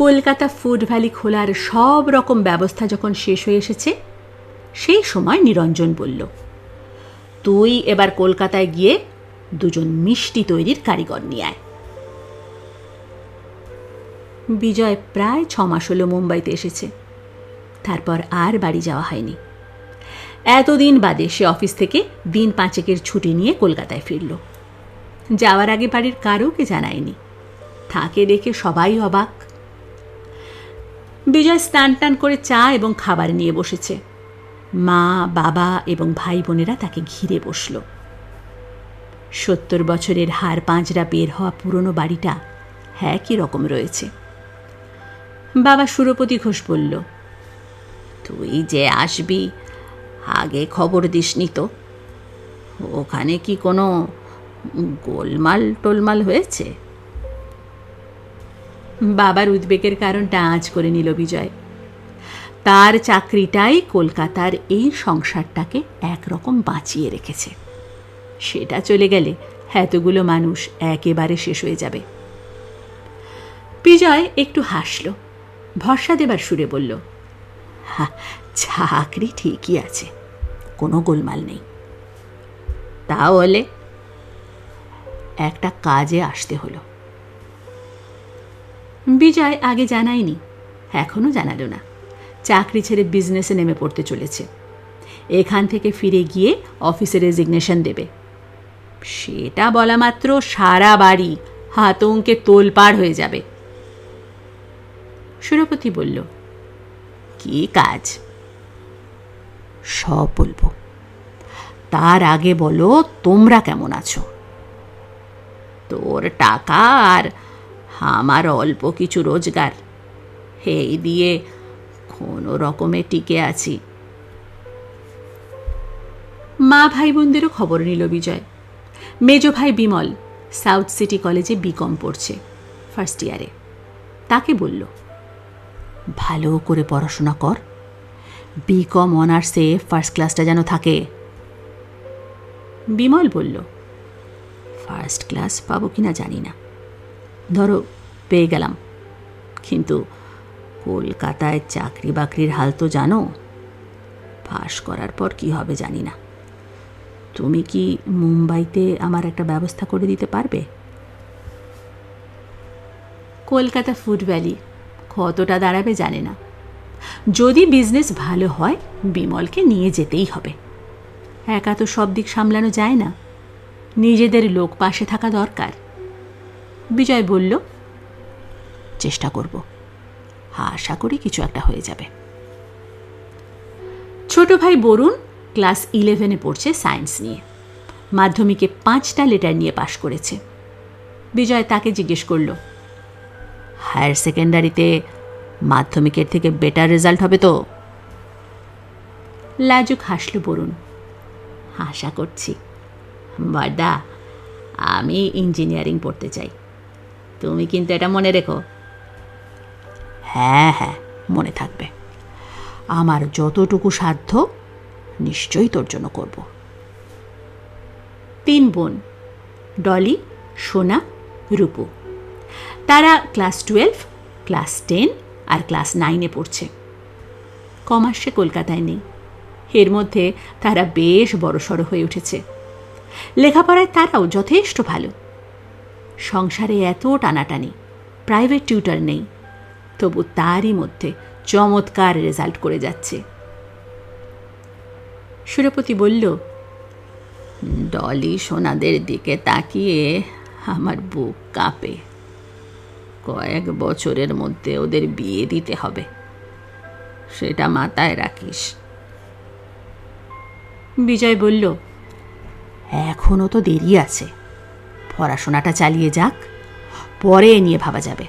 [SPEAKER 1] কলকাতা ফুড ভ্যালি খোলার সব রকম ব্যবস্থা যখন শেষ হয়ে এসেছে, সেই সময় নিরঞ্জন বলল, তুই এবার কলকাতায় গিয়ে দুজন মিষ্টি তৈরির কারিগর নিয়ে আয়। বিজয় প্রায় 6 মাস হলো মুম্বাইতে এসেছে। তারপর আর বাড়ি যাওয়া হয়নি। এতদিন বাদে সে অফিস থেকে দিন 5 ছুটি নিয়ে কলকাতায় ফিরল। যাওয়ার আগে বাড়ির কারোকে জানায়নি। তাকে দেখে সবাই অবাক। বিজয় স্নান টান করে চা এবং খাবার নিয়ে বসেছে। মা, বাবা এবং ভাই বোনেরা তাকে ঘিরে বসল। 70 বছরের হাড় পাঁজরা বের হওয়া পুরনো বাড়িটা একই রকম রয়েছে। বাবা সুরপতি ঘোষ বলল, তুই যে আসবি আগে খবর দিসনি তো? ওখানে কি কোনো গোলমাল টোলমাল হয়েছে? বাবার উদ্বেগের কারণটা আঁচ করে নিল বিজয়। তার চাকরিটাই কলকাতার এই সংসারটাকে একরকম বাঁচিয়ে রেখেছে। সেটা চলে গেলে এতগুলো মানুষ একেবারে শেষ হয়ে যাবে। বিজয় একটু হাসল, ভরসা দেবার সুরে বলল, চাকরি ঠিকই আছে, কোনো গোলমাল নেই। তাহলে একটা কাজে আসতে হলো। বিজয় আগে জানায়নি, এখনো জানালো না। চাকরি ছেড়ে বিজনেসে নেমে পড়তে চলেছে। এখান থেকে ফিরে গিয়ে অফিসে রেজিগনেশন দেবে। সেটা বলা মাত্র সারা বাড়ি আতঙ্কে তোলপাড় হয়ে যাবে। সুরপতি বলল, কি কাজ? সব বলবো, তার আগে বলো তোমরা কেমন আছো? তোর টাকা আর আমার অল্প কিছু রোজগার, এই দিয়ে কোনো রকমে টিকে আছি। মা ভাই বোনদেরও খবর নিল বিজয়। মেজ ভাই বিমল সাউথ সিটি কলেজে বিকম পড়ছে, ফার্স্ট ইয়ারে। তাকে বলল, ভালো করে পড়াশোনা কর, বিকম অনার্সে ফার্স্ট ক্লাসটা যেন থাকে। বিমল বলল, ফার্স্ট ক্লাস পাবো কিনা জানি না, ধরো পেয়ে গেলাম, কিন্তু কলকাতায় চাকরি বাকরির হাল তো জানো, পাশ করার পর কি হবে জানি না। তুমি কি মুম্বাইতে আমার একটা ব্যবস্থা করে দিতে পারবে? কলকাতা ফুড ভ্যালি কতটা দাঁড়াবে জানে না। যদি বিজনেস ভালো হয় বিমলকে নিয়ে যেতেই হবে। একা তো সব দিক সামলানো যায় না, নিজেদের লোক পাশে থাকা দরকার। বিজয় বলল, চেষ্টা করব, আশা করি কিছু একটা হয়ে যাবে। ছোট ভাই বরুণ ক্লাস 11-এ পড়ছে সায়েন্স নিয়ে। মাধ্যমিকে 5টা লেটার নিয়ে পাশ করেছে। বিজয় তাকে জিজ্ঞেস করল, হায়ার সেকেন্ডারিতে মাধ্যমিকের থেকে বেটার রেজাল্ট হবে তো? লাজুক হাসল বরুণ, আশা করছি। বড়দা, আমি ইঞ্জিনিয়ারিং পড়তে চাই, তুমি কিন্তু এটা মনে রেখো। হ্যাঁ হ্যাঁ, মনে থাকবে। আমার যতটুকু সাধ্য নিশ্চয়ই তোর জন্য করব। 3 বোন, ডলি, সোনা, রূপু। তারা ক্লাস 12, ক্লাস 10 আর ক্লাস 9-এ পড়ছে। কমার্সে কলকাতায় নেই। এর মধ্যে তারা বেশ বড়সড় হয়ে উঠেছে। লেখাপড়ায় তারাও যথেষ্ট ভালো। সংসারে এত টানাটানি, প্রাইভেট টিউটর নেই, তবু তারই মধ্যে চমৎকার রেজাল্ট করে যাচ্ছে। সুরপতি বলল, ডলি সোনাদের দিকে তাকিয়ে আমার বুক কাঁপে। কয়েক বছরের মধ্যে ওদের বিয়ে দিতে হবে, সেটা মাথায় রাখিস। বিজয় বলল, এখনো তো দেরি আছে, পড়াশোনাটা চালিয়ে যাক, পরে এ নিয়ে ভাবা যাবে।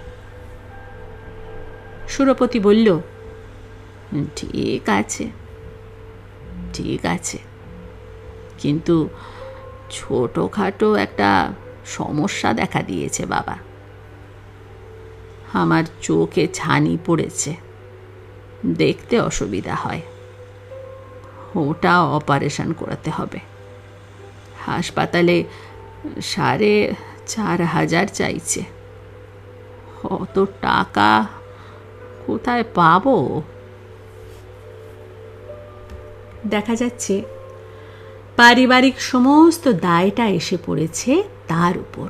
[SPEAKER 1] সুরপতি বলল, ঠিক আছে ঠিক আছে, কিন্তু ছোটোখাটো একটা সমস্যা দেখা দিয়েছে বাবা। আমার চোখে ছানি পড়েছে, দেখতে অসুবিধা হয়, ওটা অপারেশন করাতে হবে। হাসপাতালে 4,500 চাইছে। অত টাকা কোথায় পাবো? দেখা যাচ্ছে পারিবারিক সমস্ত দায়টা এসে পড়েছে তার উপর।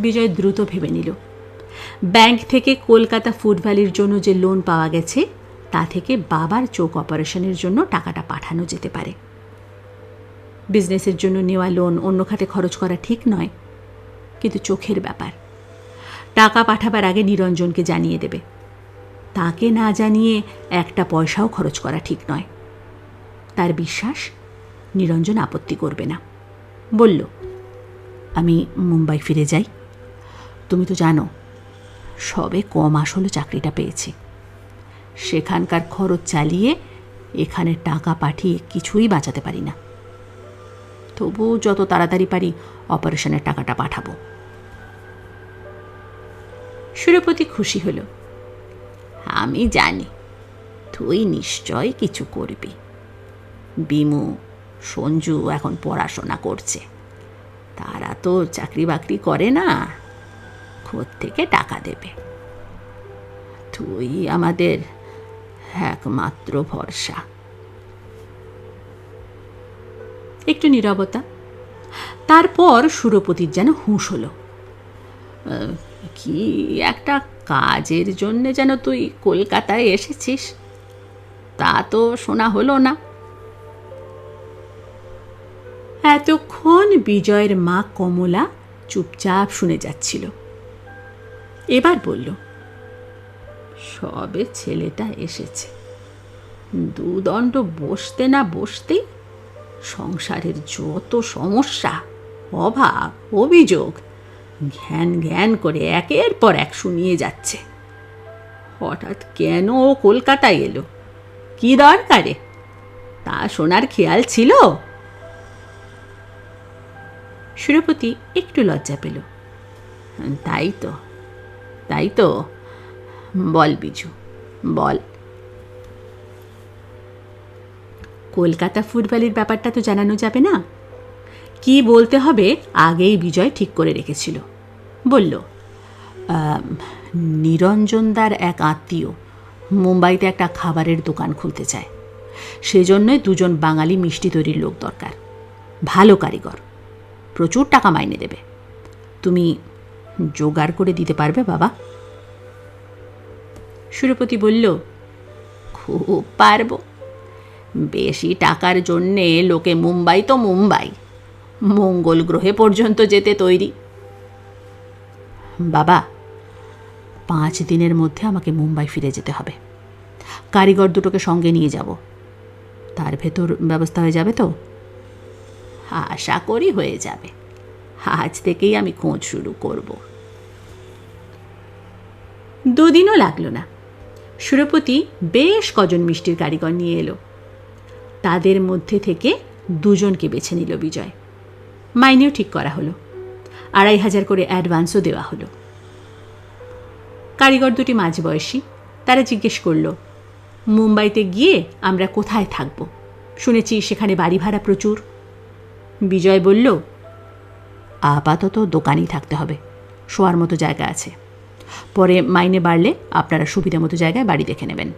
[SPEAKER 1] বিজয় দ্রুত ভেবে নিল, ব্যাংক থেকে কলকাতা ফুড ভ্যালির জন্য যে লোন পাওয়া গেছে তা থেকে বাবার চোখ অপারেশনের জন্য টাকাটা পাঠানো যেতে পারে। বিজনেসের জন্য নেওয়া লোন অন্য খাতে খরচ করা ঠিক নয়, কিন্তু চোখের ব্যাপার। টাকা পাঠাবার আগে নিরঞ্জনকে জানিয়ে দেবে। তাকে না জানিয়ে একটা পয়সাও খরচ করা ঠিক নয়। তার বিশ্বাস নিরঞ্জন আপত্তি করবে না। বলল, আমি মুম্বাই ফিরে যাই। তুমি তো জানো সবে কম মাস হলো চাকরিটা পেয়েছি। সেখানকার খরচ চালিয়ে এখানে টাকা পাঠিয়ে কিছুই বাঁচাতে পারি না। তবু যত তাড়াতাড়ি পারি অপারেশনের টাকাটা পাঠাবো। সুরপতি খুশি হলো। আমি জানি তুই নিশ্চয় কিছু করবি। বিমু, সঞ্জু এখন পড়াশোনা করছে, তারা তো চাকরি বাকরি করে না, খোদ থেকে টাকা দেবে। তুই আমাদের একমাত্র ভরসা। একটু নীরবতা। তারপর সুরপতির যেন হুঁশ হলো। কি একটা কাজের জন্যে যেন তুই কলকাতায় এসেছিস, তা তো শোনা হলো না। এতক্ষণ বিজয়ের মা কমলা চুপচাপ শুনে যাচ্ছিল। এবার বলল, সবে ছেলেটা এসেছে, দুদণ্ড বসতে না বসতেই সংসারের যত সমস্যা, অভাব, অভিযোগ ঘ্যান ঘ্যান করে একের পর এক শুনিয়ে যাচ্ছে। হঠাৎ কেন ও কলকাতায় এলো, কি দরকারে, তা শোনার খেয়াল ছিল? সুরপতি একটু লজ্জা পেল। তাই তো, বল বিজু, বল। কলকাতা ফুড ভ্যালির ব্যাপারটা তো জানানো যাবে না। কি বলতে হবে আগেই বিজয় ঠিক করে রেখেছিল। বলল, নিরঞ্জনদার এক আত্মীয় মুম্বাইতে একটা খাবারের দোকান খুলতে চায়। সেজন্যই দুজন বাঙালি মিষ্টি তৈরির লোক দরকার, ভালো কারিগর, প্রচুর টাকা মাইনে দেবে। তুমি জোগাড় করে দিতে পারবে বাবা? সুরপতি বলল, খুব পারব। বেশি টাকার জন্যে লোকে মুম্বাই তো মুম্বাই, মঙ্গল গ্রহে পর্যন্ত যেতে তৈরি। বাবা, 5 দিনের মধ্যে আমাকে মুম্বাই ফিরে যেতে হবে। কারিগর দুটোকে সঙ্গে নিয়ে যাব। তার ভেতর ব্যবস্থা হয়ে যাবে তো? আশা করি হয়ে যাবে। আজ থেকেই আমি খোঁজ শুরু করব। 2 দিনও লাগলো না। সুরপতি বেশ কজন মিষ্টির কারিগর নিয়ে এলো। তাদের মধ্যে থেকে 2 জনকে বেছে নিল বিজয়। মাইনেও ঠিক করা হলো, 2500 করে অ্যাডভান্সও দেওয়া হলো। কারিগর দুটি মাঝবয়সী। তারা জিজ্ঞেস করল, মুম্বাইতে গিয়ে আমরা কোথায় থাকব? শুনেছি সেখানে বাড়ি ভাড়া প্রচুর। বিজয় বলল, আপাতত দোকানেই থাকতে হবে, শোয়ার মতো জায়গা আছে। পরে মাইনে বাড়লে আপনারা সুবিধা মতো জায়গায় বাড়ি দেখে নেবেন।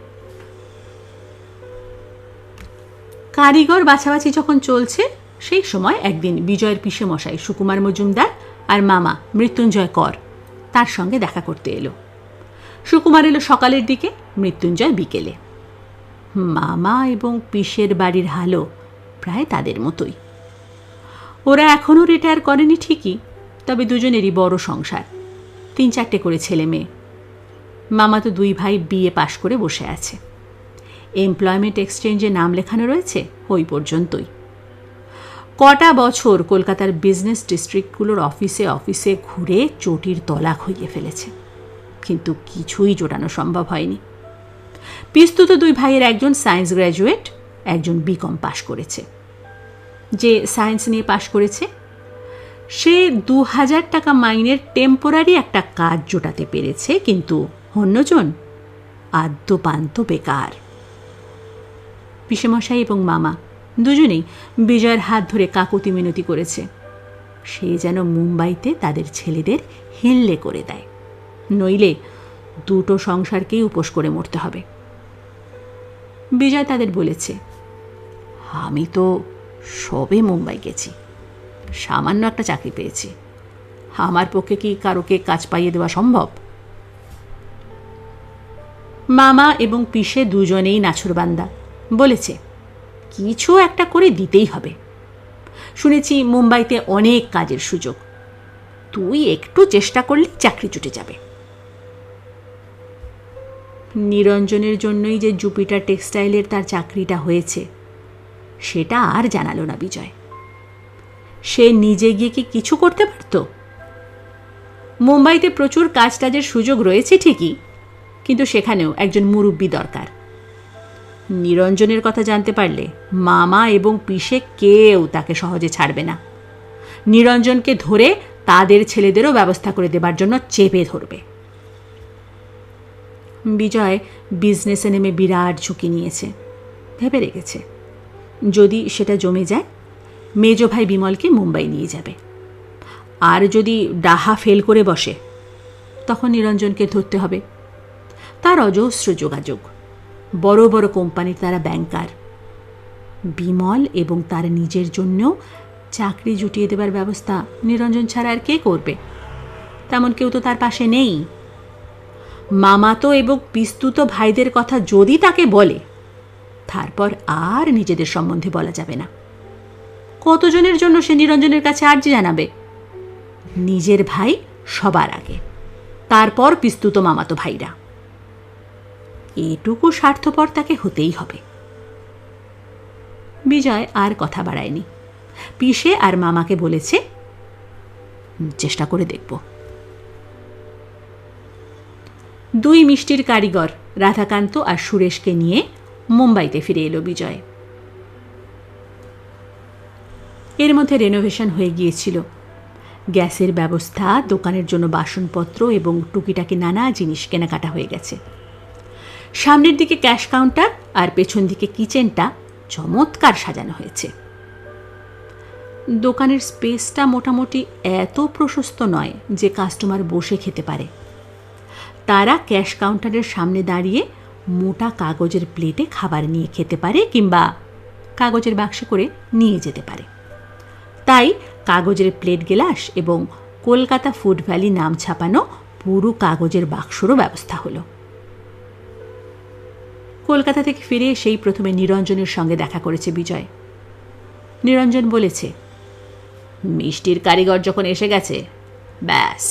[SPEAKER 1] কারিগর বাছাবাছি যখন চলছে সেই সময় একদিন বিজয়ের পিসে মশাই সুকুমার মজুমদার আর মামা মৃত্যুঞ্জয় কর তার সঙ্গে দেখা করতে এলো। সুকুমার এলো সকালের দিকে, মৃত্যুঞ্জয় বিকেলে। মামা এবং পিসের বাড়ির হালও প্রায় তাদের মতোই। ওরা এখনও রিটায়ার করেনি ঠিকই, তবে দুজনেরই বড় সংসার, 3-4টে করে ছেলে মেয়ে। মামা তো 2 ভাই বিএ পাশ করে বসে আছে। এমপ্লয়মেন্ট এক্সচেঞ্জে নাম লেখানো রয়েছে, ওই পর্যন্তই। কটা বছর কলকাতার বিজনেস ডিস্ট্রিক্টগুলোর অফিসে অফিসে ঘুরে চটির তলা খইয়ে ফেলেছে, কিন্তু কিছুই জোটানো সম্ভব হয়নি। পিস্তুত 2 ভাইয়ের একজন সায়েন্স গ্র্যাজুয়েট, একজন বিকম পাশ করেছে। যে সায়েন্স নিয়ে পাশ করেছে সে 2000 টাকা মাইনের টেম্পোরারি একটা কাজ জোটাতে পেরেছে, কিন্তু অন্যজন আদ্যপান্ত বেকার। পিসেমশাই এবং মামা দুজনেই বিজয়ের হাত ধরে কাকুতি মিনতি করেছে সে যেন মুম্বাইতে তাদের ছেলেদের হিল্লে করে দেয়, নইলে 2টো সংসারকেই উপোস করে মরতে হবে। বিজয় তাদের বলেছে, আমি তো সবে মুম্বাই গেছি, সামান্য একটা চাকরি পেয়েছি, আমার পক্ষে কি কারোকে কাজ পাইয়ে দেওয়া সম্ভব? মামা এবং পিসে দুজনেই নাছুরবান্দা, বলেছে কিছু একটা করে দিতেই হবে। শুনেছি মুম্বাইতে অনেক কাজের সুযোগ, তুই একটু চেষ্টা করলে চাকরি জুটে যাবে। নিরঞ্জনের জন্যই যে জুপিটার টেক্সটাইলের তার চাকরিটা হয়েছে সেটা আর জানালো না বিজয়। সে নিজে গিয়ে কি কিছু করতে পারত? মুম্বাইতে প্রচুর কাজ টাজের সুযোগ রয়েছে ঠিকই, কিন্তু সেখানেও একজন মুরব্বি দরকার। নিরঞ্জনের কথা জানতে পারলে মামা এবং পিসে কেউ তাকে সহজে ছাড়বে না। নিরঞ্জনকে ধরে তাদের ছেলেদেরও ব্যবস্থা করে দেবার জন্য চেপে ধরবে। বিজয় বিজনেসে নেমে বিরাট ঝুঁকি নিয়েছে, ভেবে রেখেছে যদি সেটা জমে যায় মেজ ভাই বিমলকে মুম্বাই নিয়ে যাবে, আর যদি ডাহা ফেল করে বসে তখন নিরঞ্জনকে ধরতে হবে। তার অজস্র যোগাযোগ, বড় বড় কোম্পানির তারা ব্যাংকার। বিমল এবং তার নিজের জন্যও চাকরি জুটিয়ে দেবার ব্যবস্থা নিরঞ্জন ছাড়া আর কে করবে? তেমন কেউ তো তার পাশে নেই। মামাতো এবং পিস্তুত ভাইদের কথা যদি তাকে বলে তারপর আর নিজেদের সম্বন্ধে বলা যাবে না। কতজনের জন্য সে নিরঞ্জনের কাছে আর্জি জানাবে? নিজের ভাই সবার আগে, তারপর পিস্তুত মামাতো ভাইরা। এটুকু স্বার্থপর তাকে হতেই হবে। বিজয় আর কথা বাড়ায়নি, পিসে আর মামাকে বলেছে চেষ্টা করে দেখব। দুই মিষ্টির কারিগর রাধাকান্ত আর সুরেশকে নিয়ে মুম্বাইতে ফিরে এলো বিজয়। এর মধ্যে রেনোভেশন হয়ে গিয়েছিল, গ্যাসের ব্যবস্থা, দোকানের জন্য বাসনপত্র এবং টুকিটাকি নানা জিনিস কেনাকাটা হয়ে গেছে। সামনের দিকে ক্যাশ কাউন্টার আর পেছন দিকে কিচেনটা চমৎকার সাজানো হয়েছে। দোকানের স্পেসটা মোটামুটি এত প্রশস্ত নয় যে কাস্টমার বসে খেতে পারে। তারা ক্যাশ কাউন্টারের সামনে দাঁড়িয়ে মোটা কাগজের প্লেটে খাবার নিয়ে খেতে পারে কিংবা কাগজের বাক্সে করে নিয়ে যেতে পারে। তাই কাগজের প্লেট গ্লাস এবং কলকাতা ফুড ভ্যালি নাম ছাপানো পুরো কাগজের বাক্সরও ব্যবস্থা হলো। কলকাতা থেকে ফিরে সেই প্রথমে নিরঞ্জনের সঙ্গে দেখা করেছে বিজয়। নিরঞ্জন বলেছে, মিষ্টির কারিগর যখন এসে গেছে ব্যাস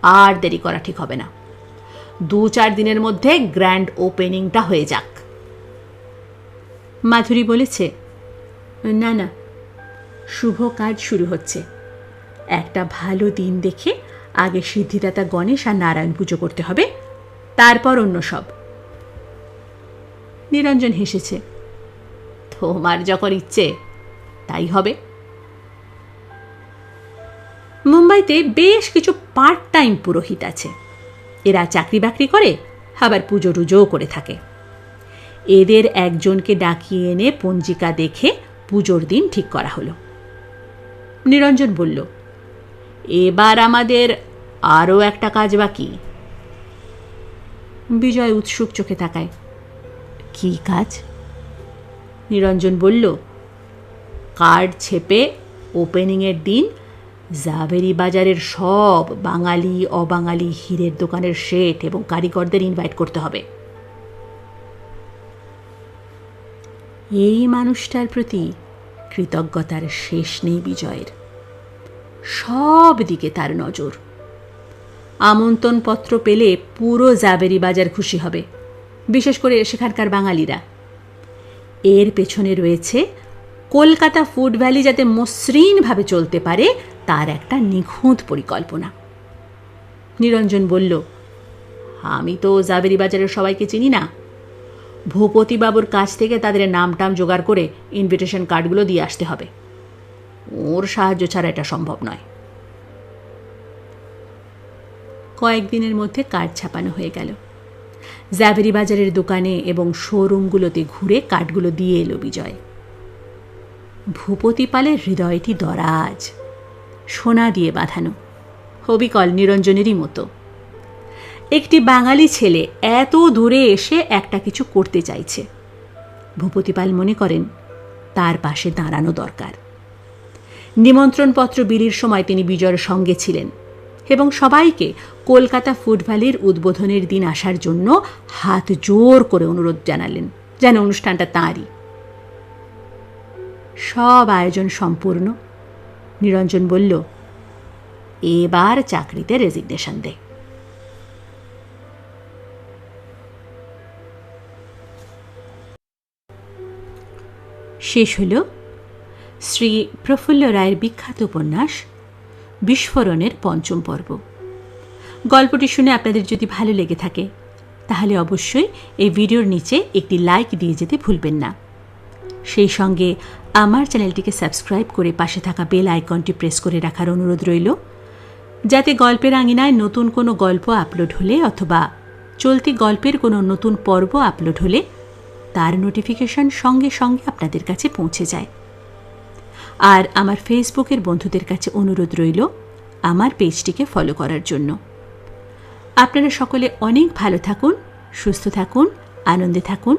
[SPEAKER 1] আর দেরি করা ঠিক হবে না, 2-4 দিনের মধ্যে গ্র্যান্ড ওপেনিংটা হয়ে যাক। মাধুরী বলেছে, না না, শুভ কাজ শুরু হচ্ছে, একটা ভালো দিন দেখে আগে সিদ্ধিদাতা গণেশ আর নারায়ণ পুজো করতে হবে, তারপর অন্য সব। নিরঞ্জন হেসেছে, তোমার যখন ইচ্ছে তাই হবে। মুম্বাইতে বেশ কিছু পার্ট টাইম পুরোহিত আছে, এরা চাকরি বাকরি করে আবার পুজো টুজোও করে থাকে। এদের একজনকে ডাকিয়ে এনে পঞ্জিকা দেখে পুজোর দিন ঠিক করা হলো। নিরঞ্জন বলল, এবার আমাদের আরও একটা কাজ বাকি। বিজয় উৎসুক চোখে তাকায়, কি কাজ? নিরঞ্জন বলল, কার্ড ছেপে ওপেনিংয়ের দিন জাভেরি বাজারের সব বাঙালি অবাঙালি হীরের দোকানের শেঠ এবং কারিগরদের ইনভাইট করতে হবে। এই মানুষটার প্রতি কৃতজ্ঞতার শেষ নেই বিজয়ের। সব দিকে তার নজর। আমন্ত্রণপত্র পেলে পুরো জাভেরি বাজার খুশি হবে, বিশেষ করে সেখানকার বাঙালিরা। এর পেছনে রয়েছে কলকাতা ফুড ভ্যালি যাতে মসৃণভাবে চলতে পারে তার একটা নিখুঁত পরিকল্পনা। নিরঞ্জন বলল, আমি তো জাভেরি বাজারের সবাইকে চিনি না, ভূপতিবাবুর কাছ থেকে তাদের নামটাম জোগাড় করে ইনভিটেশন কার্ডগুলো দিয়ে আসতে হবে, ওর সাহায্য ছাড়া এটা সম্ভব নয়। কয়েকদিনের মধ্যে কার্ড ছাপানো হয়ে গেল। জাভেরি বাজারের দোকানে এবং শোরুমগুলোতে ঘুরে কার্ডগুলো দিয়ে এলো বিজয়। ভূপতি পালের হৃদয়টি দরাজ, সোনা দিয়ে বাঁধানো, অবিকল নিরঞ্জনেরই মতো। একটি বাঙালি ছেলে এত দূরে এসে একটা কিছু করতে চাইছে। ভূপতি পাল মনে করেন তার পাশে দাঁড়ানো দরকার। নিমন্ত্রণপত্র বিলির সময় তিনি বিজয়ের সঙ্গে ছিলেন এবং সবাইকে কলকাতা ফুড ভ্যালির উদ্বোধনের দিন আসার জন্য হাত জোর করে অনুরোধ জানালেন, যেন অনুষ্ঠানটা তাঁরই। সব আয়োজন সম্পূর্ণ। নিরঞ্জন বলল, এবার চাকরিতে রেজিগনেশন দে। শেষ হল শ্রী প্রফুল্ল রায়ের বিখ্যাত উপন্যাস বিস্ফোরণের পঞ্চম পর্ব। গল্পটি শুনে আপনাদের যদি ভালো লেগে থাকে তাহলে অবশ্যই এই ভিডিওর নিচে একটি লাইক দিয়ে যেতে ভুলবেন না। সেই সঙ্গে আমার চ্যানেলটিকে সাবস্ক্রাইব করে পাশে থাকা বেল আইকনটি প্রেস করে রাখার অনুরোধ রইল, যাতে গল্পের আঙিনায় নতুন কোনো গল্প আপলোড হলে অথবা চলতি গল্পের কোনো নতুন পর্ব আপলোড হলে তার নোটিফিকেশন সঙ্গে সঙ্গে আপনাদের কাছে পৌঁছে যায়। আর আমার ফেসবুকের বন্ধুদের কাছে অনুরোধ রইল আমার পেজটিকে ফলো করার জন্য। আপনারা সকলে অনেক ভালো থাকুন, সুস্থ থাকুন, আনন্দে থাকুন,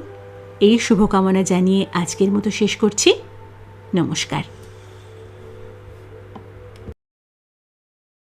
[SPEAKER 1] এই শুভকামনা জানিয়ে আজকের মতো শেষ করছি। নমস্কার।